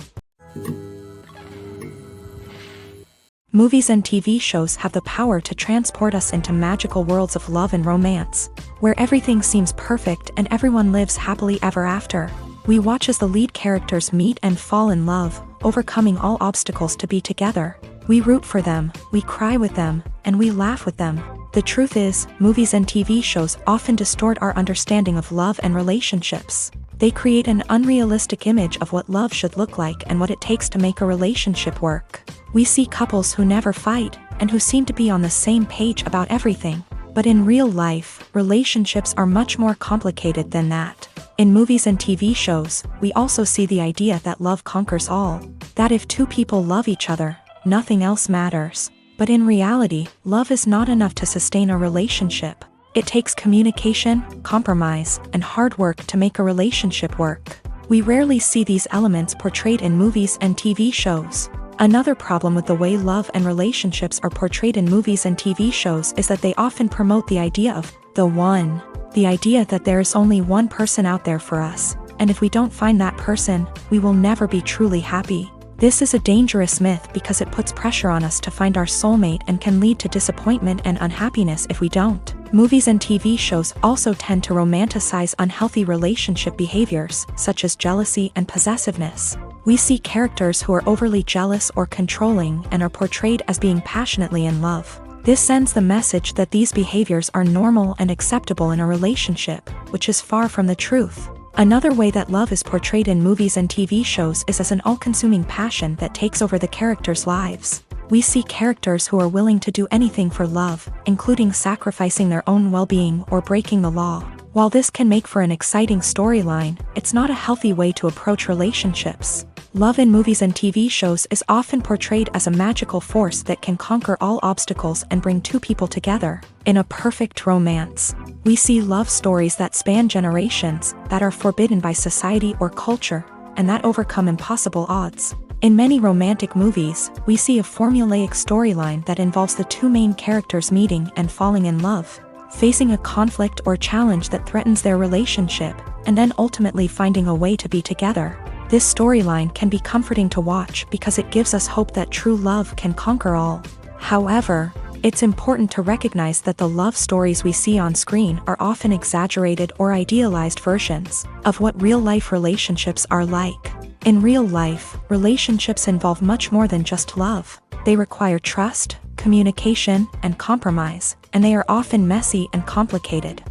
Movies and TV shows have the power to transport us into magical worlds of love and romance, where everything seems perfect and everyone lives happily ever after. We watch as the lead characters meet and fall in love, overcoming all obstacles to be together. We root for them, we cry with them, and we laugh with them. The truth is, movies and TV shows often distort our understanding of love and relationships. They create an unrealistic image of what love should look like and what it takes to make a relationship work. We see couples who never fight, and who seem to be on the same page about everything. But in real life, relationships are much more complicated than that. In movies and TV shows, we also see the idea that love conquers all. That if two people love each other, nothing else matters. But in reality, love is not enough to sustain a relationship. It takes communication, compromise, and hard work to make a relationship work. We rarely see these elements portrayed in movies and TV shows. Another problem with the way love and relationships are portrayed in movies and TV shows is that they often promote the idea of the one. The idea that there is only one person out there for us, and if we don't find that person, we will never be truly happy. This is a dangerous myth because it puts pressure on us to find our soulmate and can lead to disappointment and unhappiness if we don't. Movies and TV shows also tend to romanticize unhealthy relationship behaviors, such as jealousy and possessiveness. We see characters who are overly jealous or controlling and are portrayed as being passionately in love. This sends the message that these behaviors are normal and acceptable in a relationship, which is far from the truth. Another way that love is portrayed in movies and TV shows is as an all-consuming passion that takes over the characters' lives. We see characters who are willing to do anything for love, including sacrificing their own well-being or breaking the law. While this can make for an exciting storyline, it's not a healthy way to approach relationships. Love in movies and TV shows is often portrayed as a magical force that can conquer all obstacles and bring two people together. In a perfect romance, we see love stories that span generations, that are forbidden by society or culture, and that overcome impossible odds. In many romantic movies, we see a formulaic storyline that involves the two main characters meeting and falling in love, facing a conflict or challenge that threatens their relationship, and then ultimately finding a way to be together. This storyline can be comforting to watch because it gives us hope that true love can conquer all. However, it's important to recognize that the love stories we see on screen are often exaggerated or idealized versions of what real-life relationships are like. In real life, relationships involve much more than just love. They require trust, communication, and compromise, and they are often messy and complicated.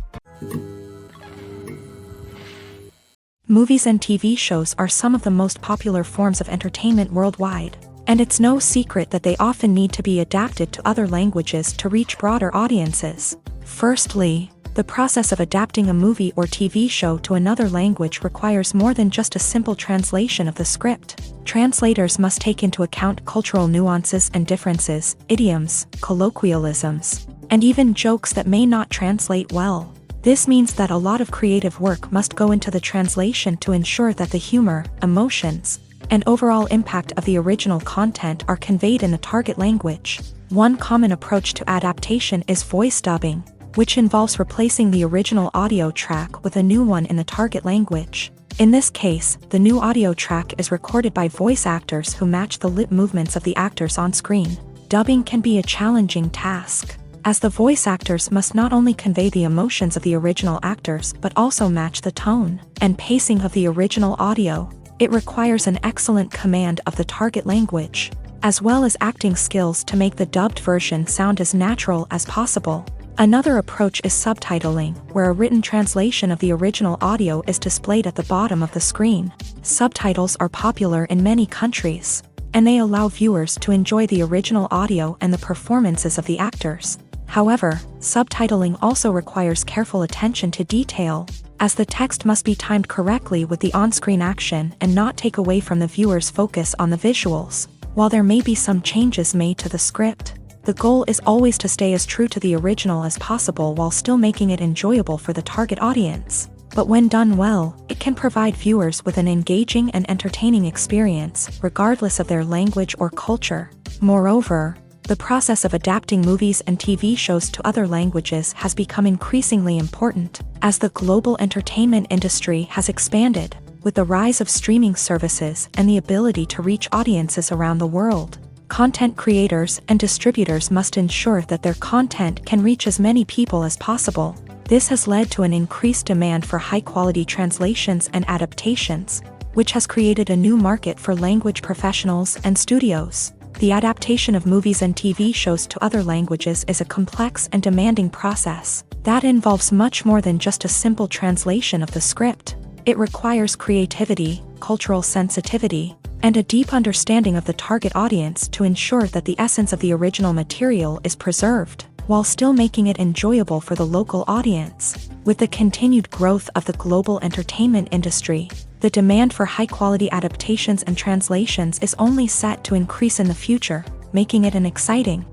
Movies and TV shows are some of the most popular forms of entertainment worldwide, and it's no secret that they often need to be adapted to other languages to reach broader audiences. Firstly, the process of adapting a movie or TV show to another language requires more than just a simple translation of the script. Translators must take into account cultural nuances and differences, idioms, colloquialisms, and even jokes that may not translate well. This means that a lot of creative work must go into the translation to ensure that the humor, emotions, and overall impact of the original content are conveyed in the target language. One common approach to adaptation is voice dubbing, which involves replacing the original audio track with a new one in the target language. In this case, the new audio track is recorded by voice actors who match the lip movements of the actors on screen. Dubbing can be a challenging task, as the voice actors must not only convey the emotions of the original actors but also match the tone and pacing of the original audio. It requires an excellent command of the target language, as well as acting skills to make the dubbed version sound as natural as possible. Another approach is subtitling, where a written translation of the original audio is displayed at the bottom of the screen. Subtitles are popular in many countries, and they allow viewers to enjoy the original audio and the performances of the actors. However, subtitling also requires careful attention to detail, as the text must be timed correctly with the on-screen action and not take away from the viewer's focus on the visuals. While there may be some changes made to the script, the goal is always to stay as true to the original as possible while still making it enjoyable for the target audience. But when done well, it can provide viewers with an engaging and entertaining experience, regardless of their language or culture. Moreover, the process of adapting movies and TV shows to other languages has become increasingly important, as the global entertainment industry has expanded, with the rise of streaming services and the ability to reach audiences around the world. Content creators and distributors must ensure that their content can reach as many people as possible. This has led to an increased demand for high-quality translations and adaptations, which has created a new market for language professionals and studios. The adaptation of movies and TV shows to other languages is a complex and demanding process that involves much more than just a simple translation of the script. It requires creativity, cultural sensitivity, and a deep understanding of the target audience to ensure that the essence of the original material is preserved. while still making it enjoyable for the local audience. With the continued growth of the global entertainment industry, the demand for high-quality adaptations and translations is only set to increase in the future, making it an exciting,